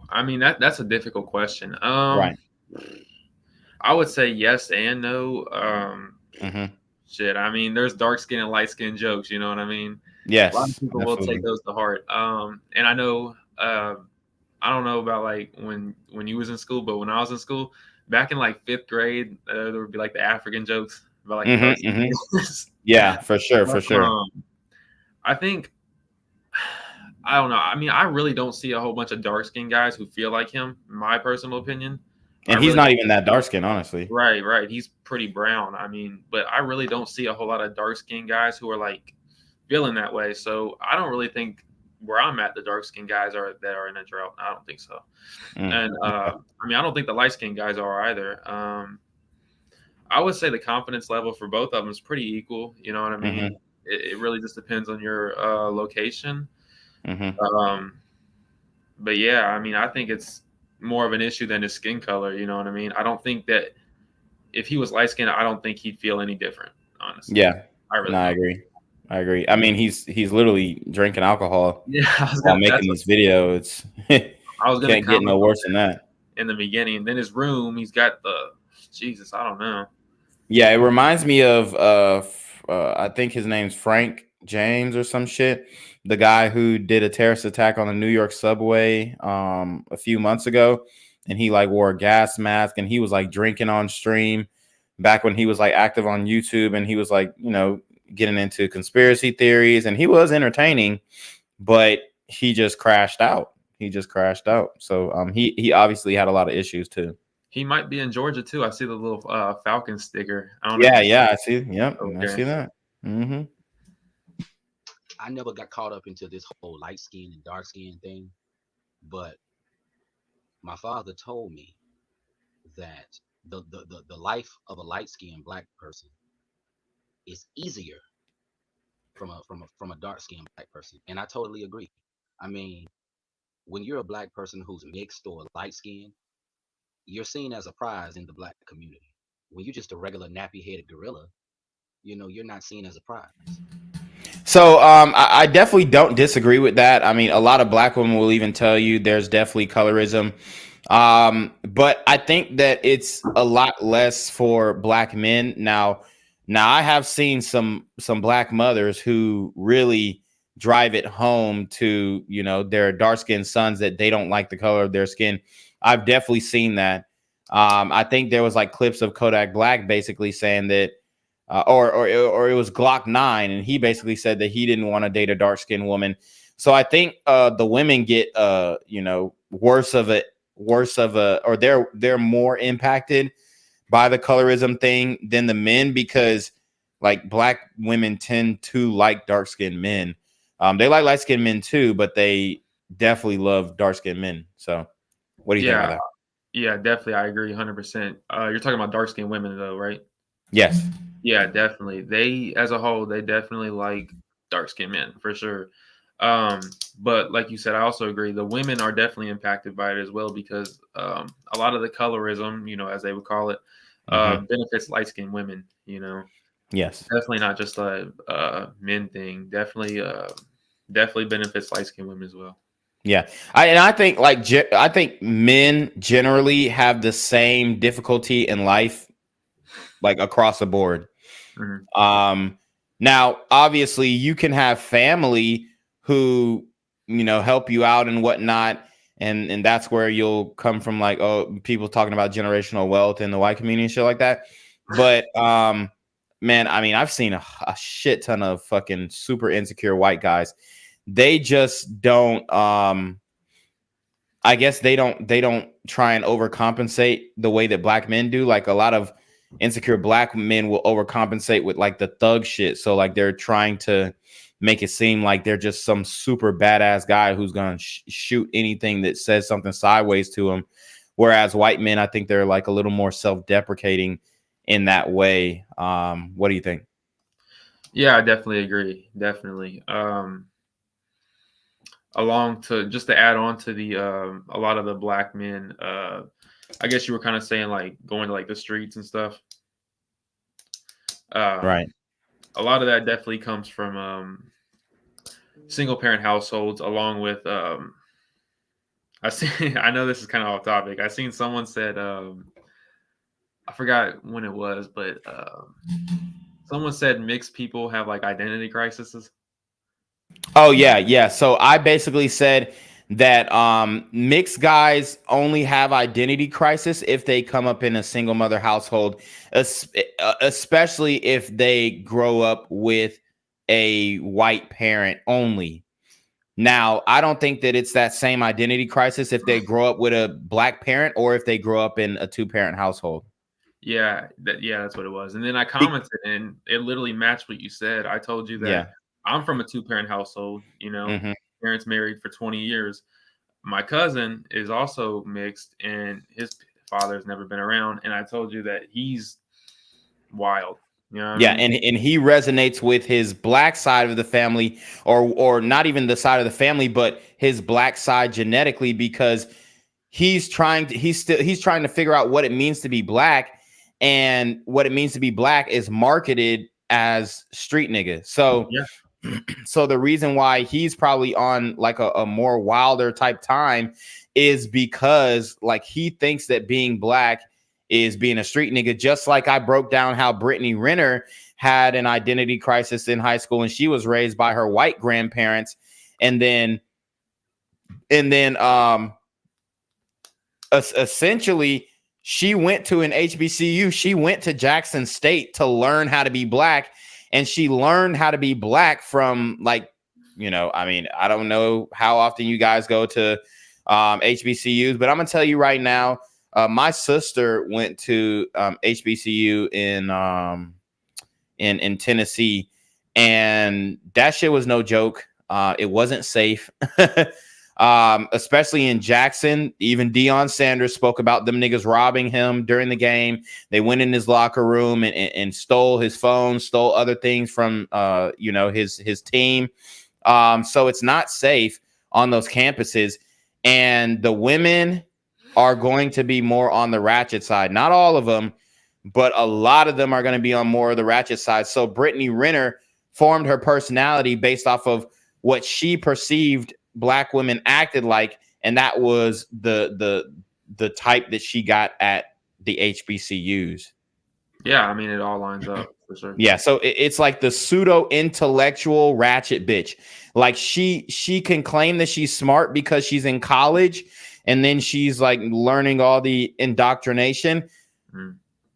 I mean, that's a difficult question. Right. I would say yes and no. Shit, I mean, there's dark skin and light skin jokes. You know what I mean? Yes, a lot of people absolutely. will take those to heart. And I know, I don't know about like when you was in school, but when I was in school, back in like 5th grade, there would be like the African jokes about like the dark skin. Yeah, for sure, for sure. I think, I don't know. I mean, I really don't see a whole bunch of dark skinned guys who feel like him, in my personal opinion. And he's not even that dark skinned, honestly. Right. He's pretty brown. I mean, but I really don't see a whole lot of dark skinned guys who are like feeling that way. So I don't really think where I'm at, the dark skinned guys that are in a drought. I don't think so. And I mean, I don't think the light skinned guys are either. I would say the confidence level for both of them is pretty equal. You know what I mean? It really just depends on your location. But yeah, I mean, I think it's more of an issue than his skin color. You know what I mean? I don't think that if he was light skinned, I don't think he'd feel any different, honestly. Yeah, I agree. I mean, he's literally drinking alcohol while making this video. It's I was gonna can't get no worse than that. In the beginning, then his room, he's got Jesus, I don't know. Yeah, it reminds me of I think his name's Frank James or some shit. The guy who did a terrorist attack on the New York subway a few months ago, and he like wore a gas mask and he was like drinking on stream back when he was like active on YouTube, and he was like, getting into conspiracy theories, and he was entertaining, but he just crashed out. So he obviously had a lot of issues too. He might be in Georgia too. I see the little Falcon sticker. I don't know. Yeah, I see. Yep, okay. I see that. I never got caught up into this whole light skin and dark skin thing, but my father told me that the life of a light skinned Black person is easier from a dark skinned Black person, and I totally agree. I mean, when you're a Black person who's mixed or light skinned, you're seen as a prize in the Black community. When you're just a regular nappy headed gorilla, you're not seen as a prize. So I definitely don't disagree with that. I mean, a lot of Black women will even tell you there's definitely colorism. But I think that it's a lot less for Black men. Now I have seen some Black mothers who really drive it home to, their dark-skinned sons that they don't like the color of their skin. I've definitely seen that. I think there was like clips of Kodak Black basically saying that or it was Glock 9, and he basically said that he didn't want to date a dark-skinned woman. So I think the women get worse of a or they're more impacted by the colorism thing than the men, because like Black women tend to like dark-skinned men. They like light-skinned men too, but they definitely love dark-skinned men. So what do you think about that? Yeah, definitely. I agree 100%. You're talking about dark-skinned women though, right? Yes. Yeah, definitely. They, as a whole, they definitely like dark-skinned men for sure. But like you said, I also agree the women are definitely impacted by it as well because a lot of the colorism, as they would call it, benefits light-skinned women. Yes, definitely not just a men thing. Definitely benefits light-skinned women as well. Yeah, I think I think men generally have the same difficulty in life, like across the board. Now, obviously, you can have family who help you out and whatnot, and that's where you'll come from. Like, oh, people talking about generational wealth in the white community and shit like that. But man, I mean, I've seen a shit ton of fucking super insecure white guys. They just don't. I guess they don't try and overcompensate the way that black men do. Like a lot of insecure black men will overcompensate with like the thug shit. So like they're trying to make it seem like they're just some super badass guy who's gonna shoot anything that says something sideways to him. Whereas white men, I think they're like a little more self-deprecating in that way. What do you think? Yeah, I definitely agree. Definitely. Just to add on to the a lot of the black men, I guess you were kind of saying like going to like the streets and stuff. Right. A lot of that definitely comes from single parent households, along with I know this is kind of off topic. I seen someone said I forgot when it was, but someone said mixed people have like identity crises. Oh yeah. So I basically said that mixed guys only have identity crisis if they come up in a single mother household, especially if they grow up with a white parent only. Now, I don't think that it's that same identity crisis if they grow up with a black parent or if they grow up in a two-parent household. Yeah, that's what it was. And then I commented, and it literally matched what you said. I told you that I'm from a two-parent household. Parents married for 20 years. My cousin is also mixed, and his father's never been around. And I told you that he's wild. Yeah, and he resonates with his black side of the family, or not even the side of the family, but his black side genetically, because he's trying to figure out what it means to be black, and what it means to be black is marketed as street nigga. So so the reason why he's probably on like a more wilder type time is because like he thinks that being black is being a street nigga, just like I broke down how Brittany Renner had an identity crisis in high school and she was raised by her white grandparents, and then essentially she went to an HBCU. She went to Jackson State to learn how to be black, and she learned how to be black from like, I mean, I don't know how often you guys go to HBCUs, but I'm gonna tell you right now, my sister went to HBCU in Tennessee, and that shit was no joke. It wasn't safe. Especially in Jackson. Even Deion Sanders spoke about them niggas robbing him during the game. They went in his locker room and stole his phone, stole other things from his team. So it's not safe on those campuses, and the women are going to be more on the ratchet side. Not all of them, but a lot of them are going to be on more of the ratchet side. So Brittany Renner formed her personality based off of what she perceived black women acted like, and that was the type that she got at the HBCUs. Yeah, I mean, it all lines up for sure. Yeah, so it's like the pseudo intellectual ratchet bitch. Like she can claim that she's smart because she's in college, and then she's like learning all the indoctrination,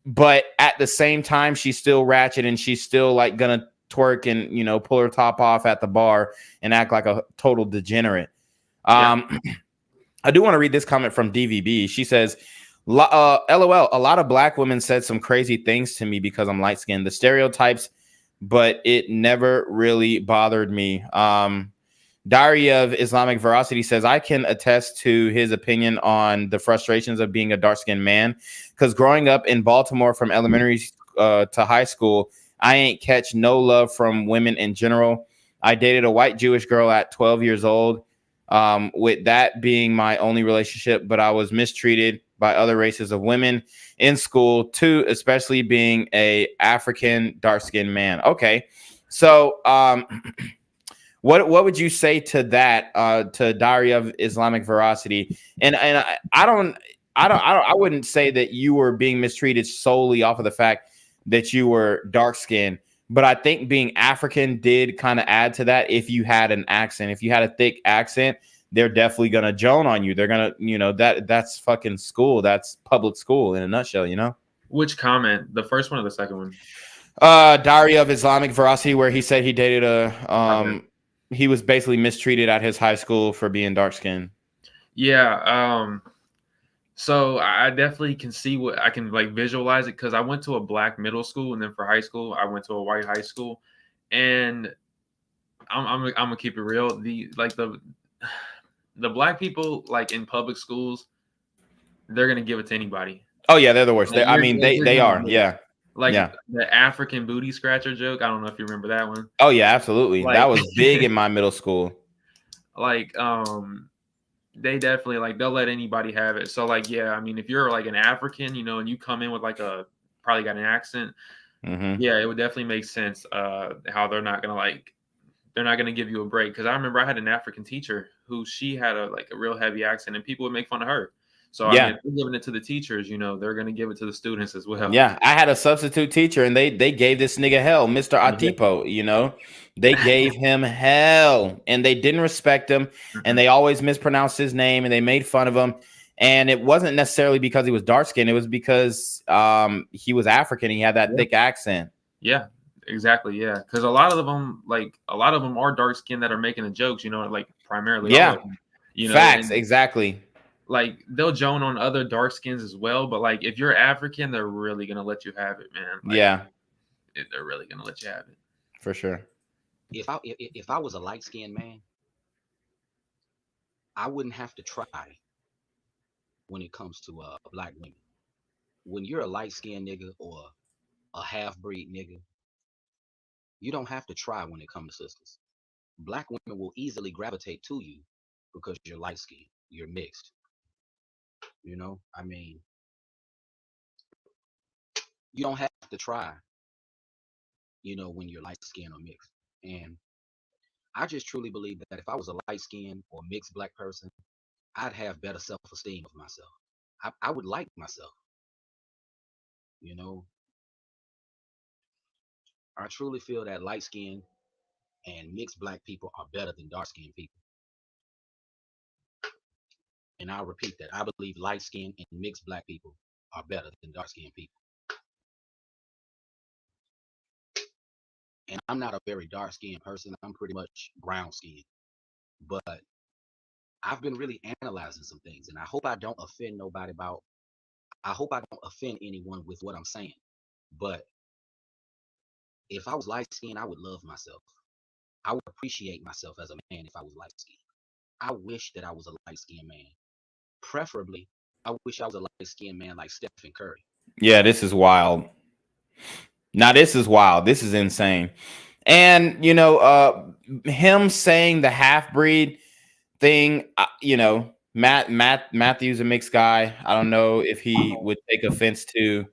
but at the same time she's still ratchet, and she's still like gonna twerk and pull her top off at the bar and act like a total degenerate. I do want to read this comment from DVB. She says, LOL, a lot of black women said some crazy things to me because I'm light skinned. The stereotypes, but it never really bothered me. Diary of Islamic Veracity says, I can attest to his opinion on the frustrations of being a dark skinned man, because growing up in Baltimore from elementary to high school, I ain't catch no love from women in general. I dated a white Jewish girl at 12 years old. With that being my only relationship, but I was mistreated by other races of women in school too, especially being a African dark-skinned man. Okay. So, what would you say to that, to Diary of Islamic Veracity? And I wouldn't say that you were being mistreated solely off of the fact that you were dark skinned, but I think being African did kind of add to that. If you had an accent, if you had a thick accent, they're definitely gonna joan on you. They're gonna, that's fucking school. That's public school in a nutshell, Which comment? The first one or the second one? Diary of Islamic Veracity, where he said he dated he was basically mistreated at his high school for being dark skinned. Yeah. So I definitely can see what I can like visualize it, because I went to a black middle school, and then for high school I went to a white high school, and I'm gonna keep it real. The black people like in public schools, they're gonna give it to anybody. Oh yeah, they're the worst. Like, They are. Yeah. Like yeah. the African booty scratcher joke. I don't know if you remember that one. Oh yeah, absolutely. Like, that was big in my middle school. Like, they definitely like they'll let anybody have it. So like, yeah, I mean, if you're like an African, and you come in with like probably got an accent, yeah, it would definitely make sense how they're not gonna give you a break. Because I remember I had an African teacher who she had a real heavy accent, and people would make fun of her. So I mean, if they're giving it to the teachers, they're gonna give it to the students as well. Yeah, I had a substitute teacher, and they gave this nigga hell, Mr. Atipo. They gave him hell, and they didn't respect him, and they always mispronounced his name, and they made fun of him. And it wasn't necessarily because he was dark skinned; it was because he was African. He had that thick accent. Yeah, exactly. Yeah, because a lot of them are dark skinned that are making the jokes. Like primarily. Yeah. All of them, Facts. Exactly. Like they'll joan on other dark skins as well, but like if you're African, they're really gonna let you have it, man. Like, yeah, they're really gonna let you have it for sure. If I was a light skinned man, I wouldn't have to try when it comes to black women. When you're a light skinned nigga or a half breed nigga, you don't have to try when it comes to sisters. Black women will easily gravitate to you because you're light skinned, you're mixed. I mean, you don't have to try, when you're light skinned or mixed. And I just truly believe that if I was a light skinned or mixed black person, I'd have better self esteem of myself. I would like myself. I truly feel that light skinned and mixed black people are better than dark skinned people. And I'll repeat that. I believe light skinned and mixed black people are better than dark skinned people. And I'm not a very dark skinned person. I'm pretty much brown skinned. But I've been really analyzing some things, and I hope I don't offend nobody I hope I don't offend anyone with what I'm saying. But if I was light skinned, I would love myself. I would appreciate myself as a man if I was light skinned. I wish that I was a light skinned man. Preferably, I wish I was a light skinned man like Stephen Curry. Yeah, this is wild. Now, this is wild. This is insane. And, him saying the half-breed thing, Matthew's a mixed guy. I don't know if he would take offense to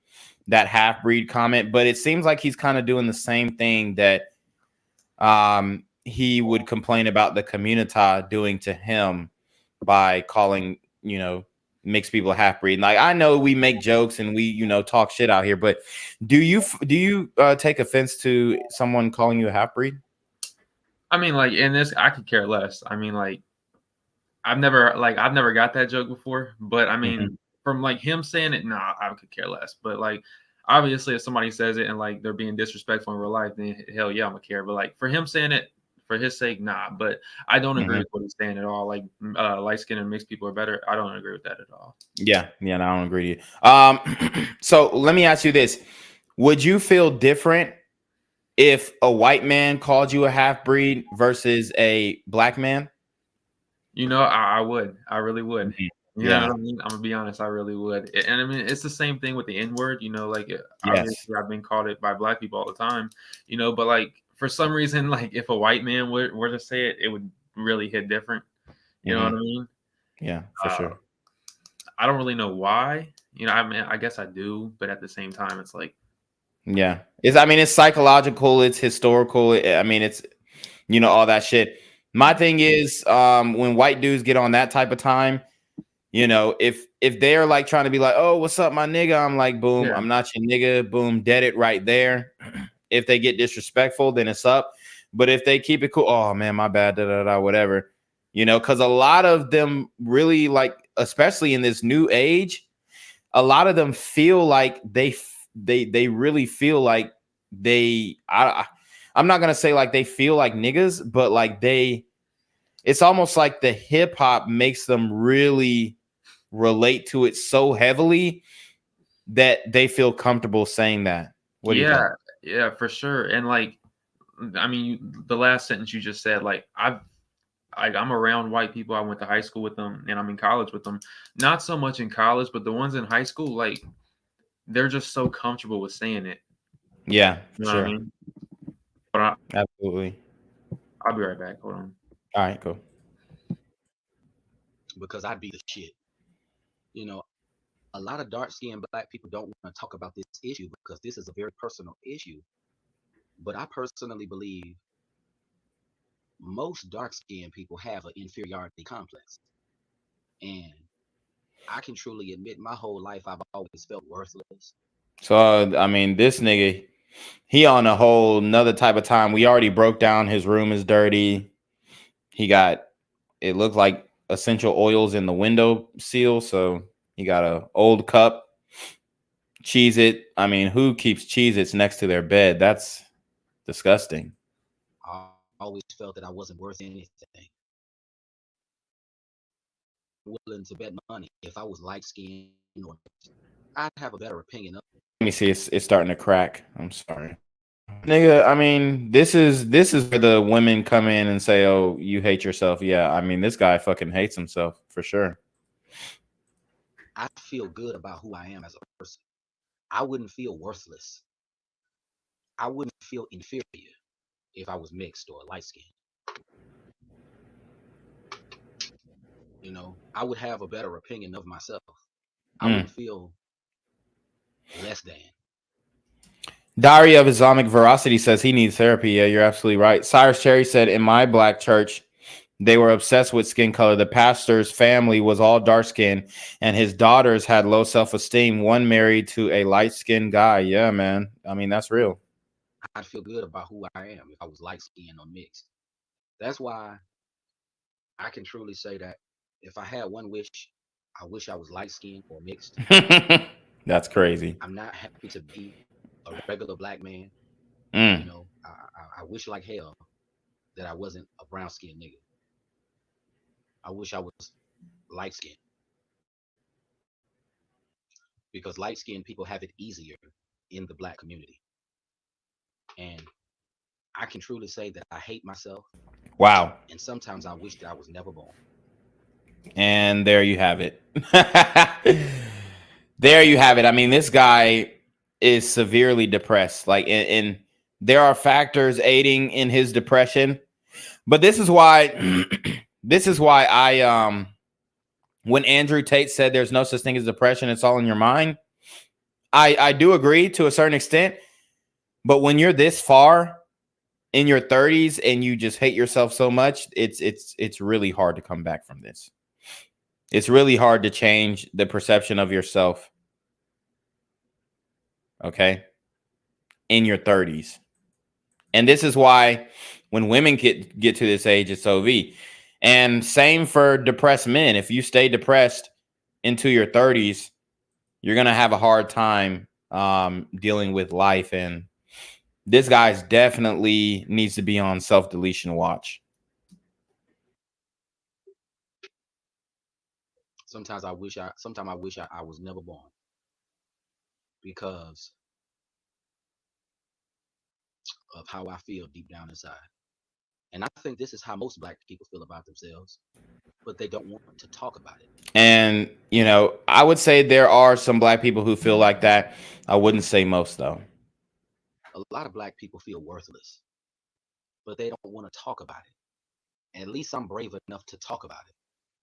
that half-breed comment, but it seems like he's kind of doing the same thing that he would complain about the community doing to him by calling, mixed people half breed. Like, I know we make jokes and we, talk shit out here, but do you take offense to someone calling you a half breed? I mean, like in this, I could care less. I mean, like I've never got that joke before, but I mean, from like him saying it, nah, I could care less. But like, obviously, if somebody says it and like they're being disrespectful in real life, then hell yeah, I'm gonna care. But like for him saying it for his sake, nah. But I don't agree with what he's saying at all. Like light skin and mixed people are better. I don't agree with that at all. Yeah, no, I don't agree with you. So let me ask you this: would you feel different if a white man called you a half breed versus a black man? I would. I really would. You Yeah. know what I mean? I'm gonna be honest. I really would. And I mean, it's the same thing with the N word. Like, Yes. obviously, I've been called it by black people all the time. But like for some reason, like if a white man were to say it, it would really hit different. You know what I mean? Yeah, for sure. I don't really know why. You know, I mean, I guess I do, but at the same time, it's like, yeah, I mean, it's psychological, it's historical. I mean, it's, you know, all that shit. My thing is, when white dudes get on that type of time, you know, if they're like trying to be like, oh, what's up, my nigga? I'm like, boom, yeah. I'm not your nigga. Boom, dead it right there. If they get disrespectful, then it's up. But if they keep it cool, oh man, my bad, da da da, whatever. You know, because a lot of them really like, especially in this new age, a lot of them feel like they really feel like I'm not gonna say like they feel like niggas, but like it's almost like the hip hop makes them really relate to it so heavily that they feel comfortable saying that. What do you think? Yeah, for sure. And like, I mean, the last sentence you just said, like I'm around white people. I went to high school with them, and I'm in college with them. Not so much in college, but the ones in high school, like they're just so comfortable with saying it. Yeah, You know sure. what I mean? But Absolutely. I'll be right back. Hold on. All right, cool. Because I'd be the shit. You know, a lot of dark-skinned black people don't want to talk about this issue because this is a very personal issue. But I personally believe most dark-skinned people have an inferiority complex. And I can truly admit my whole life I've always felt worthless. So I mean, this nigga, he on a whole nother type of time. We already broke down his room is dirty. He got, it looked like essential oils in the window seal. So he got a old cup. Cheez-It. I mean, who keeps Cheez-Its next to their bed? That's disgusting. I always felt that I wasn't worth anything. Willing to bet money if I was light-skinned, or I'd have a better opinion of. Let me see. It's starting to crack. I'm sorry. Nigga, I mean, this is where the women come in and say, oh, you hate yourself. Yeah, I mean, this guy fucking hates himself for sure. I feel good about who I am as a person. I wouldn't feel worthless. I wouldn't feel inferior if I was mixed or light-skinned. You know, I would have a better opinion of myself. I wouldn't feel less than. Diary of Islamic Veracity says he needs therapy. Yeah, you're absolutely right. Cyrus Cherry said, in my black church, they were obsessed with skin color. The pastor's family was all dark skinned, and his daughters had low self-esteem. One married to a light-skinned guy. Yeah, man. I mean, that's real. I'd feel good about who I am if I was light-skinned or mixed. That's why I can truly say that if I had one wish, I wish I was light-skinned or mixed. That's crazy. I'm not happy to be a regular black man. You know, I wish like hell that I wasn't a brown-skinned nigga. I wish I was light-skinned. Because light-skinned people have it easier in the black community. And I can truly say that I hate myself. Wow. And sometimes I wish that I was never born. And there you have it. There you have it. I mean, this guy is severely depressed. Like, and there are factors aiding in his depression. But this is why I when Andrew Tate said there's no such thing as depression, it's all in your mind. I do agree to a certain extent. But when you're this far in your 30s and you just hate yourself so much, it's really hard to come back from this. It's really hard to change the perception of yourself. Okay. In your 30s. And this is why when women get to this age, it's OV. And same for depressed men. If you stay depressed into your 30s, you're going to have a hard time dealing with life. And this guy's definitely needs to be on self-deletion watch. Sometimes I wish I was never born, because of how I feel deep down inside. And I think this is how most black people feel about themselves, but they don't want to talk about it. And, you know, I would say there are some black people who feel like that. I wouldn't say most, though. A lot of black people feel worthless. but they don't want to talk about it. At least I'm brave enough to talk about it.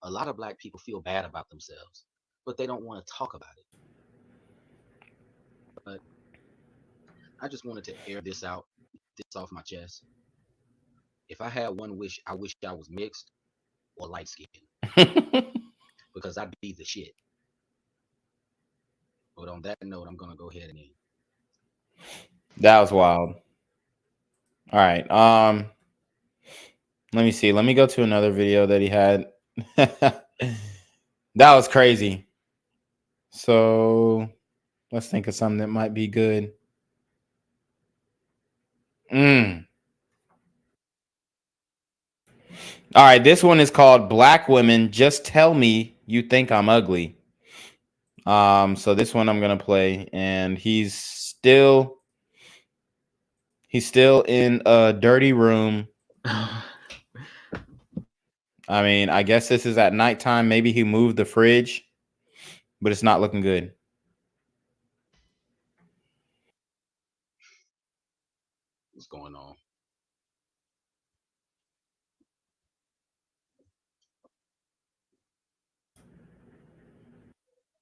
A lot of black people feel bad about themselves, but they don't want to talk about it. But I just wanted to air this out, this off my chest. If I had one wish, I wish I was mixed or light skinned because I'd be the shit. But on that note, I'm gonna go ahead and end. That was wild. All right. Let me see. Let me go to another video that he had. That was crazy. So let's think of something that might be good. All right, this one is called Black Women Just Tell Me You Think I'm Ugly. So this one I'm gonna play, and he's still in a dirty room. I mean, I guess this is at nighttime. Maybe he moved the fridge, but it's not looking good. What's going on?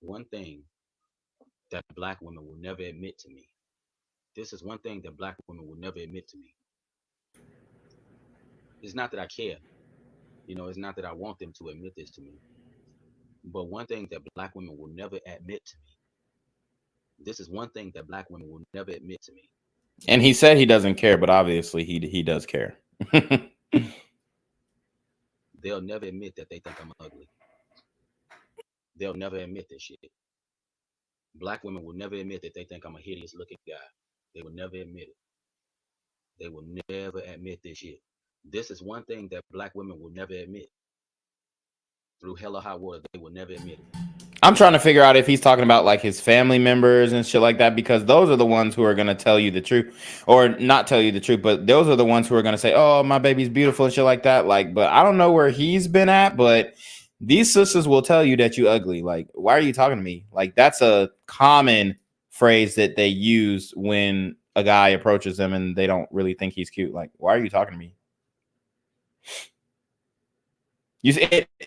One thing that black women will never admit to me. This is one thing that black women will never admit to me. It's not that I care. You know, it's not that I want them to admit this to me. But one thing that black women will never admit to me. This is one thing that black women will never admit to me. And he said he doesn't care, but obviously he does care. They'll never admit that they think I'm ugly. They'll never admit this shit. Black women will never admit that they think I'm a hideous looking guy. They will never admit it. They will never admit this shit. This is one thing that black women will never admit. Through hell or high water, they will never admit it. I'm trying to figure out if he's talking about like his family members and shit like that, because those are the ones who are going to tell you the truth, or not tell you the truth, but those are the ones who are going to say, oh, my baby's beautiful and shit like that. Like, but I don't know where he's been at, but these sisters will tell you that you ugly. Like, why are you talking to me? Like, that's a common phrase that they use when a guy approaches them and they don't really think he's cute. Like, why are you talking to me?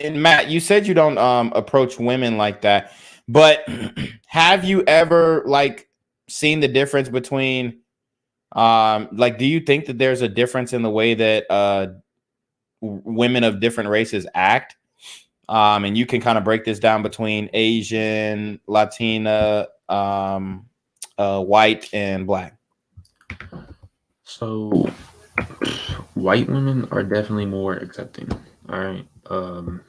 And Matt, you said you don't approach women like that, but have you ever like seen the difference between like, do you think that there's a difference in the way that women of different races act? And you can kind of break this down between Asian, Latina, white, and black. So white women are definitely more accepting. All right. Hold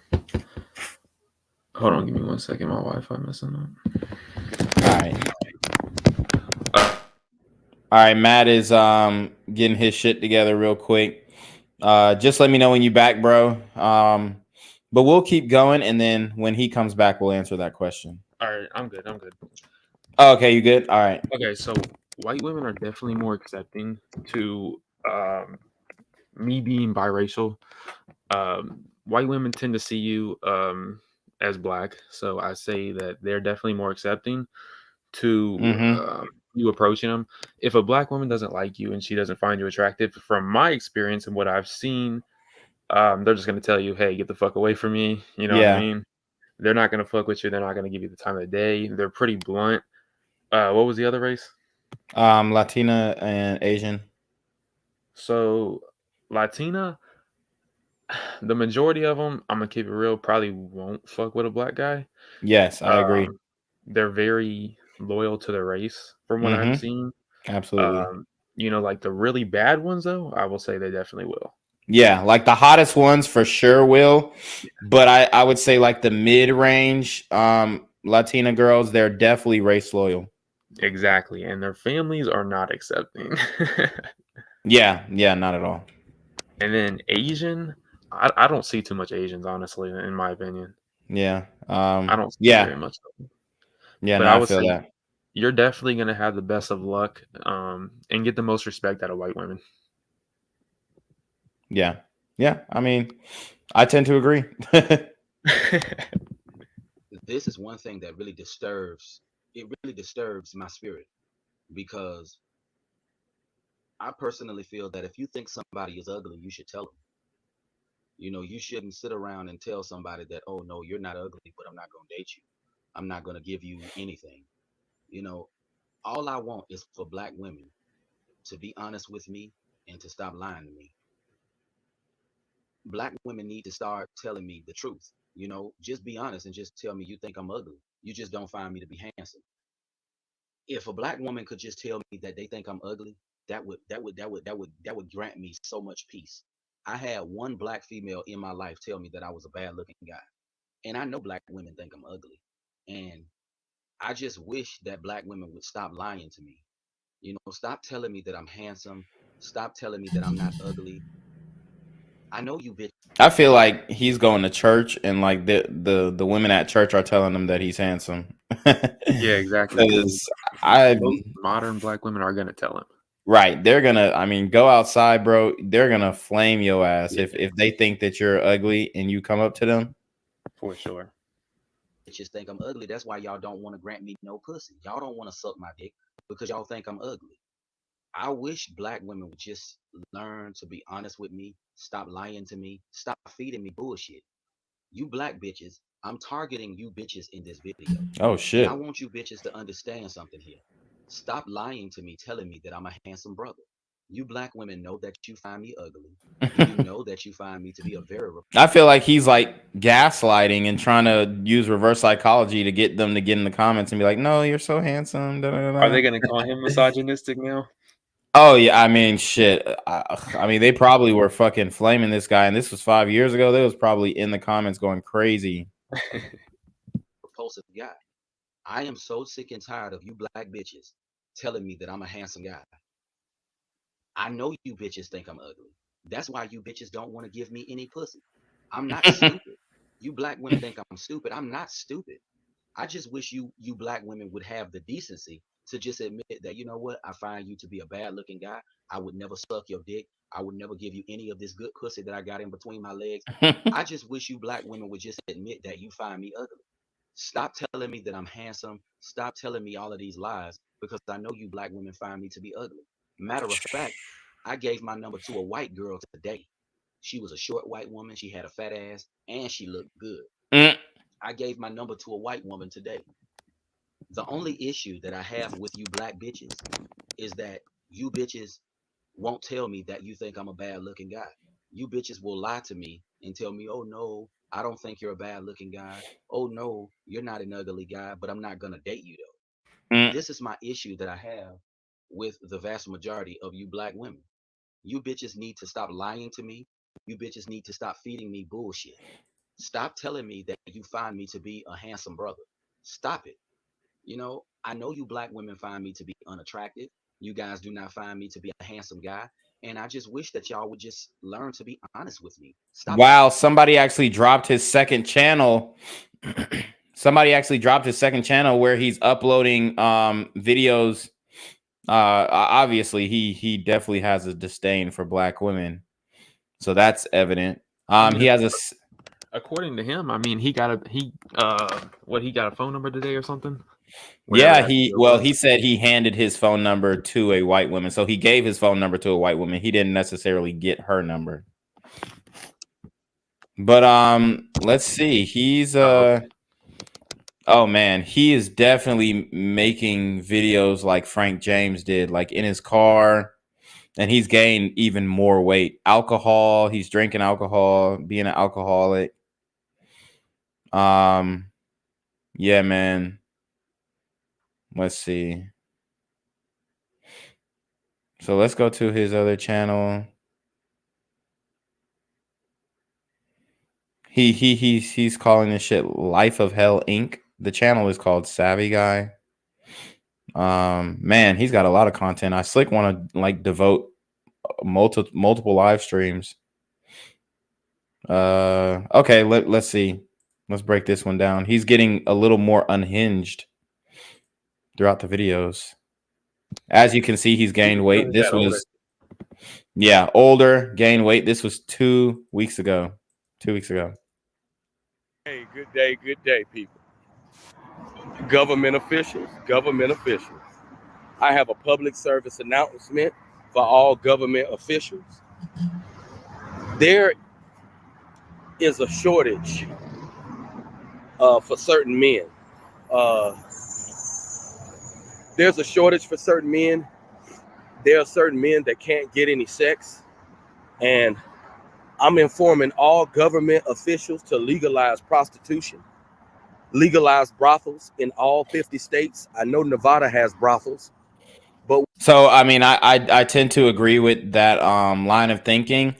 on, give me 1 second. My Wi-Fi messing up. All right, Matt is getting his shit together real quick. Just let me know when you back, bro. But we'll keep going, and then when he comes back, we'll answer that question. All right, I'm good. Oh, okay, you good? All right. Okay, so white women are definitely more accepting to me being biracial. White women tend to see you as black, so I say that they're definitely more accepting to you approaching them. If a black woman doesn't like you and she doesn't find you attractive, from my experience and what I've seen, they're just going to tell you, hey, get the fuck away from me. You know what I mean? They're not going to fuck with you. They're not going to give you the time of the day. They're pretty blunt. What was the other race? Latina and Asian. So Latina, the majority of them, I'm gonna keep it real, probably won't fuck with a black guy. Yes, I agree. They're very loyal to their race from what I've seen. Absolutely. You know, like the really bad ones though, I will say they definitely will. Yeah, like the hottest ones for sure will. But I would say like the mid-range Latina girls, they're definitely race loyal. Exactly. And their families are not accepting. Yeah, not at all. And then Asian, I don't see too much Asians, honestly, in my opinion. Yeah. I don't see very much. Yeah, but no, I I would feel say that. you're definitely going to have the best of luck and get the most respect out of white women. Yeah. I mean, I tend to agree. This is one thing that really disturbs my spirit, because I personally feel that if you think somebody is ugly, you should tell them. You know, you shouldn't sit around and tell somebody that, oh no, you're not ugly, but I'm not gonna date you. I'm not gonna give you anything. You know, all I want is for black women to be honest with me and to stop lying to me. Black women need to start telling me the truth. You know, just be honest and just tell me you think I'm ugly. You just don't find me to be handsome. If a black woman could just tell me that they think I'm ugly, that would grant me so much peace. I had one black female in my life tell me that I was a bad looking guy. And I know black women think I'm ugly. And I just wish that black women would stop lying to me. You know, stop telling me that I'm handsome. Stop telling me that I'm not ugly. I know you bitch. I feel like he's going to church and like the women at church are telling him that he's handsome. Yeah, exactly. Because Most modern black women are gonna tell him. Right. They're gonna, I mean, go outside, bro. They're gonna flame your ass if they think that you're ugly and you come up to them. For sure. Bitches think I'm ugly. That's why y'all don't want to grant me no pussy. Y'all don't want to suck my dick because y'all think I'm ugly. I wish black women would just learn to be honest with me, stop lying to me, stop feeding me bullshit. You black bitches, I'm targeting you bitches in this video. Oh, And shit. I want you bitches to understand something here. Stop lying to me, telling me that I'm a handsome brother. You black women know that you find me ugly. And you know that you find me to be a very I feel like he's like gaslighting and trying to use reverse psychology to get them to get in the comments and be like, no, you're so handsome. Da, da, da. Are they gonna call him misogynistic now? Oh, yeah. I mean, shit. I mean, they probably were fucking flaming this guy. And this was 5 years ago. They was probably in the comments going crazy. repulsive guy. I am so sick and tired of you black bitches telling me that I'm a handsome guy. I know you bitches think I'm ugly. That's why you bitches don't want to give me any pussy. I'm not stupid. You black women think I'm stupid. I'm not stupid. I just wish you black women would have the decency to just admit that, you know what, I find you to be a bad looking guy. I would never suck your dick. I would never give you any of this good pussy that I got in between my legs. I just wish you black women would just admit that you find me ugly. Stop telling me that I'm handsome. Stop telling me all of these lies because I know you black women find me to be ugly. Matter of fact, I gave my number to a white girl today. She was a short white woman. She had a fat ass and she looked good. I gave my number to a white woman today. The only issue that I have with you black bitches is that you bitches won't tell me that you think I'm a bad looking guy. You bitches will lie to me and tell me, oh no, I don't think you're a bad looking guy. Oh no, you're not an ugly guy, but I'm not gonna date you though. This is my issue that I have with the vast majority of you black women. You bitches need to stop lying to me. You bitches need to stop feeding me bullshit. Stop telling me that you find me to be a handsome brother. Stop it. You know, I know you black women find me to be unattractive. You guys do not find me to be a handsome guy. And I just wish that y'all would just learn to be honest with me. Stop. Wow, somebody actually dropped his second channel. Somebody actually dropped his second channel where he's uploading videos. Obviously he definitely has a disdain for black women. So that's evident. He has a according to him, I mean, he got a phone number today or something? Yeah, he said he handed his phone number to a white woman. So he gave his phone number to a white woman. He didn't necessarily get her number. But let's see. He's oh man, he is definitely making videos like Frank James did, like in his car, and he's gained even more weight. Alcohol, he's drinking alcohol, being an alcoholic. Yeah, man. Let's see. So let's go to his other channel. He's calling this shit Life of Hell Inc. The channel is called Savvy Guy. Man, he's got a lot of content. I slick want to like devote multiple live streams. Okay, let's see. Let's break this one down. He's getting a little more unhinged throughout the videos. As you can see, he's gained weight. This was older, gained weight. This was 2 weeks ago. 2 weeks ago. Hey, good day, people. Government officials. I have a public service announcement. for all government officials. There is a shortage for certain men. There's a shortage for certain men. There are certain men that can't get any sex. And I'm informing all government officials to legalize prostitution, legalize brothels in all 50 states. I know Nevada has brothels, but So I mean, I tend to agree with that line of thinking,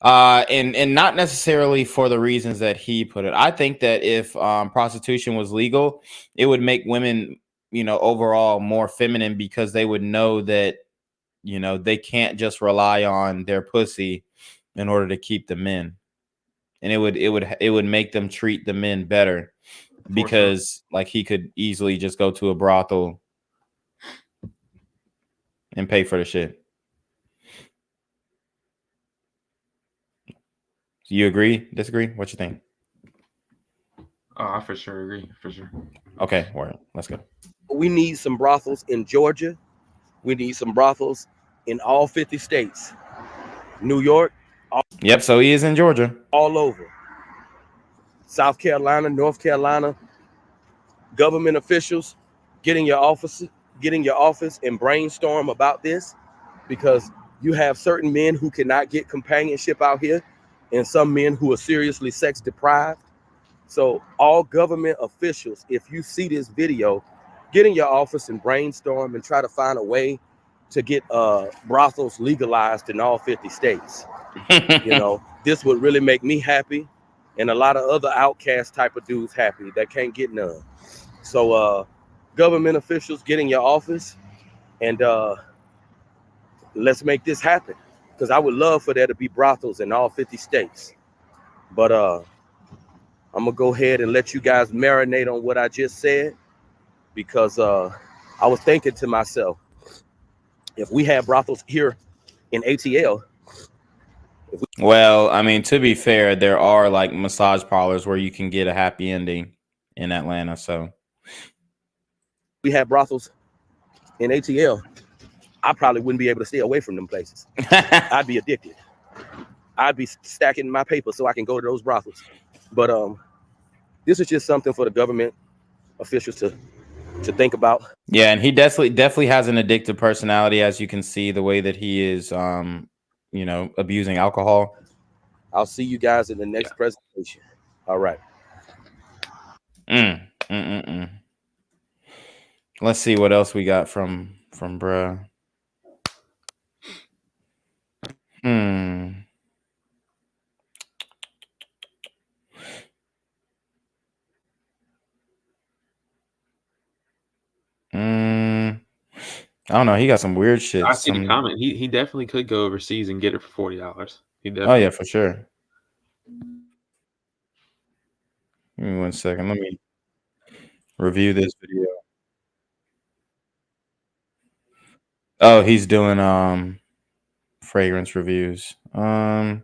and not necessarily for the reasons that he put it. I think that if prostitution was legal, it would make women, overall more feminine, because they would know that they can't just rely on their pussy in order to keep the men, and it would make them treat the men better, because like he could easily just go to a brothel and pay for the shit. Do you agree? Disagree? What you think? Oh, I for sure agree. For sure. Okay, all right, let's go. we need some brothels in Georgia. We need some brothels in all 50 states. New York. Yep, so he is in Georgia. All over. South Carolina, North Carolina. Government officials, get in your office and brainstorm about this, because you have certain men who cannot get companionship out here and some men who are seriously sex deprived. So all government officials, if you see this video, get in your office and brainstorm and try to find a way to get brothels legalized in all 50 states. This would really make me happy and a lot of other outcast type of dudes happy that can't get none. So government officials, get in your office and let's make this happen, because I would love for there to be brothels in all 50 states. But I'm gonna go ahead and let you guys marinate on what I just said, because I was thinking to myself, if we had brothels here in ATL. Well, I mean, to be fair, there are like massage parlors where you can get a happy ending in Atlanta. So we had brothels in ATL, I probably wouldn't be able to stay away from them places. I'd be addicted. I'd be stacking my paper so I can go to those brothels. But this is just something for the government officials to think about. Yeah, and he definitely has an addictive personality, as you can see the way that he is abusing alcohol. I'll see you guys in the next presentation. All right. Let's see what else we got from bruh. I don't know. He got some weird shit. I see the comment. He definitely could go overseas and get it for $40. Oh yeah, for sure. Give me 1 second. Let me review this video. Oh, he's doing fragrance reviews. Let's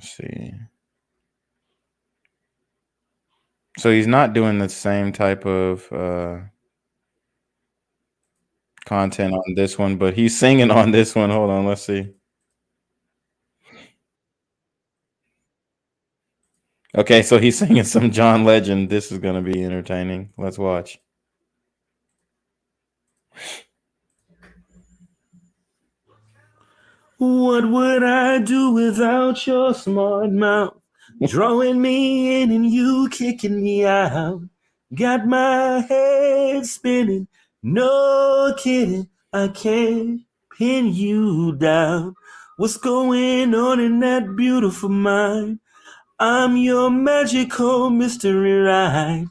see. So he's not doing the same type of content on this one, but he's singing on this one. Hold on, let's see. Okay, so he's singing some John Legend. This is gonna be entertaining. Let's watch. What would I do without your smart mouth? Drawing me in and you kicking me out. Got my head spinning, no kidding. I can't pin you down. What's going on in that beautiful mind? I'm your magical mystery ride.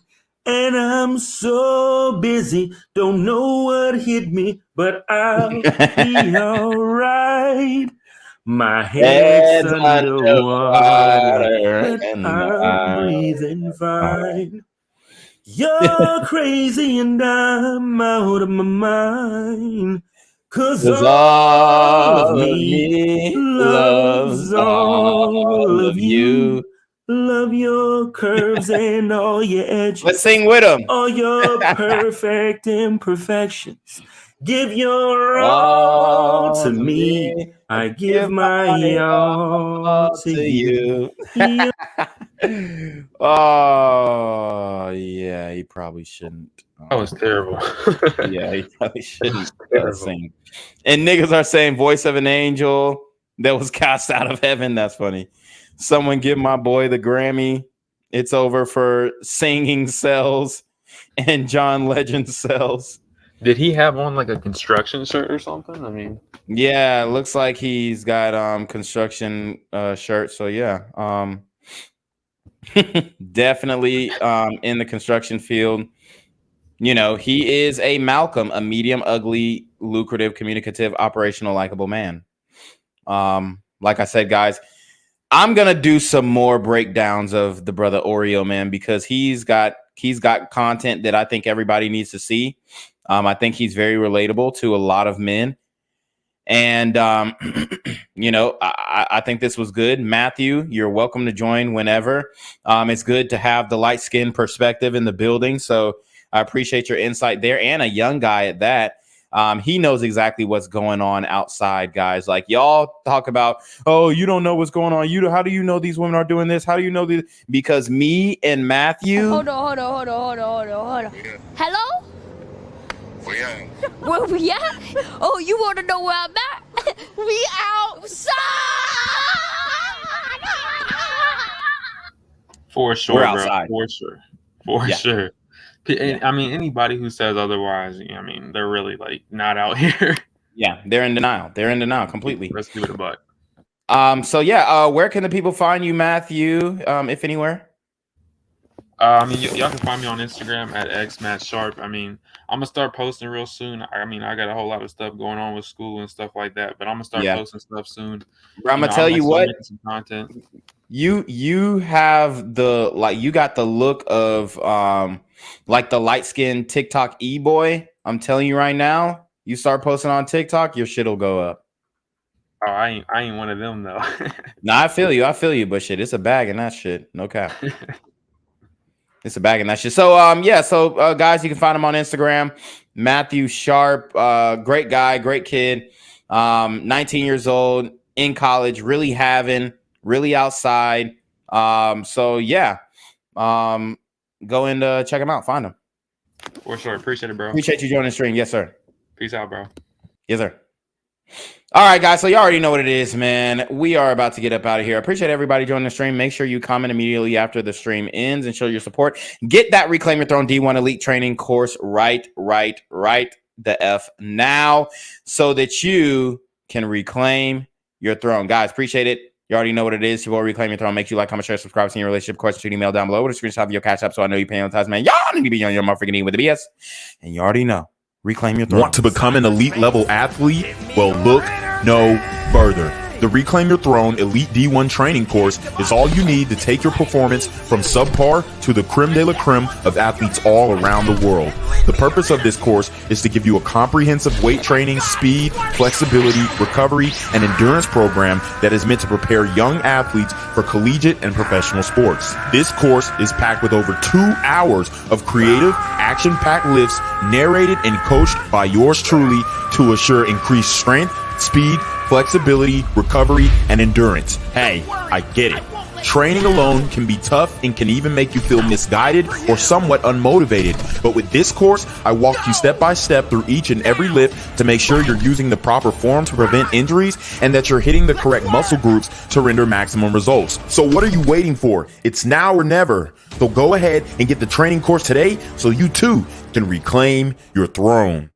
And I'm so busy, don't know what hit me, but I'll be alright. My head's underwater, but I'm breathing fine. You're crazy and I'm out of my mind. 'Cause all of me loves all of you. Love your curves and all your edges. Let's sing with him. All your perfect imperfections. Give your all to me. I give my all to you. Oh, yeah, he probably shouldn't. That was terrible. Yeah, he probably shouldn't Terrible. sing. And niggas are saying voice of an angel that was cast out of heaven. That's funny. Someone give my boy the Grammy. It's over for singing cells and John Legend cells. Did he have on like a construction shirt or something? I mean, yeah, it looks like he's got construction shirt. So yeah, definitely in the construction field. You know, he is a Malcolm, a medium, ugly, lucrative, communicative, operational, likable man. Like I said, guys, I'm gonna do some more breakdowns of the brother Oreo man because he's got content that I think everybody needs to see. I think he's very relatable to a lot of men. And, you know, I think this was good. Matthew, you're welcome to join whenever. It's good to have the light skin perspective in the building. So I appreciate your insight there, and a young guy at that. He knows exactly what's going on outside, guys. Like y'all talk about, oh, you don't know what's going on. How do you know these women are doing this? How do you know these? Because me and Matthew. Hold on. Yeah. Hello? Where you at? Where we at? Oh, you want to know where I'm at? We outside! for sure, We're bro. outside. For Yeah. sure. I mean, anybody who says otherwise, I mean, they're really like not out here. Yeah, they're in denial. They're in denial completely. Let's give it a buck. So yeah, where can the people find you, Matthew? If anywhere. I mean, y'all can find me on Instagram at xmattsharp. I mean, I'm gonna start posting real soon. I mean, I got a whole lot of stuff going on with school and stuff like that, but I'm gonna start posting stuff soon. Bro, I'm gonna tell you what. Some content. You have you got the look of like the light skinned TikTok e-boy. I'm telling you right now, you start posting on TikTok, your shit'll go up. Oh, I ain't one of them though. Nah, I feel you, but shit, it's a bag in that shit. No cap. It's a bag in that shit. So guys, you can find him on Instagram, Matthew Sharp. Great guy, great kid. 19 years old, in college, really outside. Go and check him out. Find him. For sure. Appreciate it, bro. Appreciate you joining the stream. Yes, sir. Peace out, bro. Yes, sir. All right, guys. So you already know what it is, man. We are about to get up out of here. I appreciate everybody joining the stream. Make sure you comment immediately after the stream ends and show your support. Get that Reclaim Your Throne D1 Elite Training course right the F now so that you can reclaim your throne. Guys, appreciate it. You already know what it is. You will reclaim your throne. Make sure you like, comment, share, subscribe, send your relationship questions to email down below with a screenshot of your cash app so I know you're paying on time, man. Y'all need to be on your motherfucking knee with the BS. And you already know. Reclaim your throne. Want to become an elite level athlete? Well, look no further. The Reclaim Your Throne Elite D1 training course is all you need to take your performance from subpar to the creme de la creme of athletes all around the world. The purpose of this course is to give you a comprehensive weight training, speed, flexibility, recovery, and endurance program that is meant to prepare young athletes for collegiate and professional sports. This course is packed with over 2 hours of creative, action-packed lifts narrated and coached by yours truly to assure increased strength, speed, flexibility, recovery, and endurance. Hey, I get it. Training alone can be tough and can even make you feel misguided or somewhat unmotivated. But with this course, I walk you step by step through each and every lift to make sure you're using the proper form to prevent injuries and that you're hitting the correct muscle groups to render maximum results. So what are you waiting for? It's now or never. So go ahead and get the training course today so you too can reclaim your throne.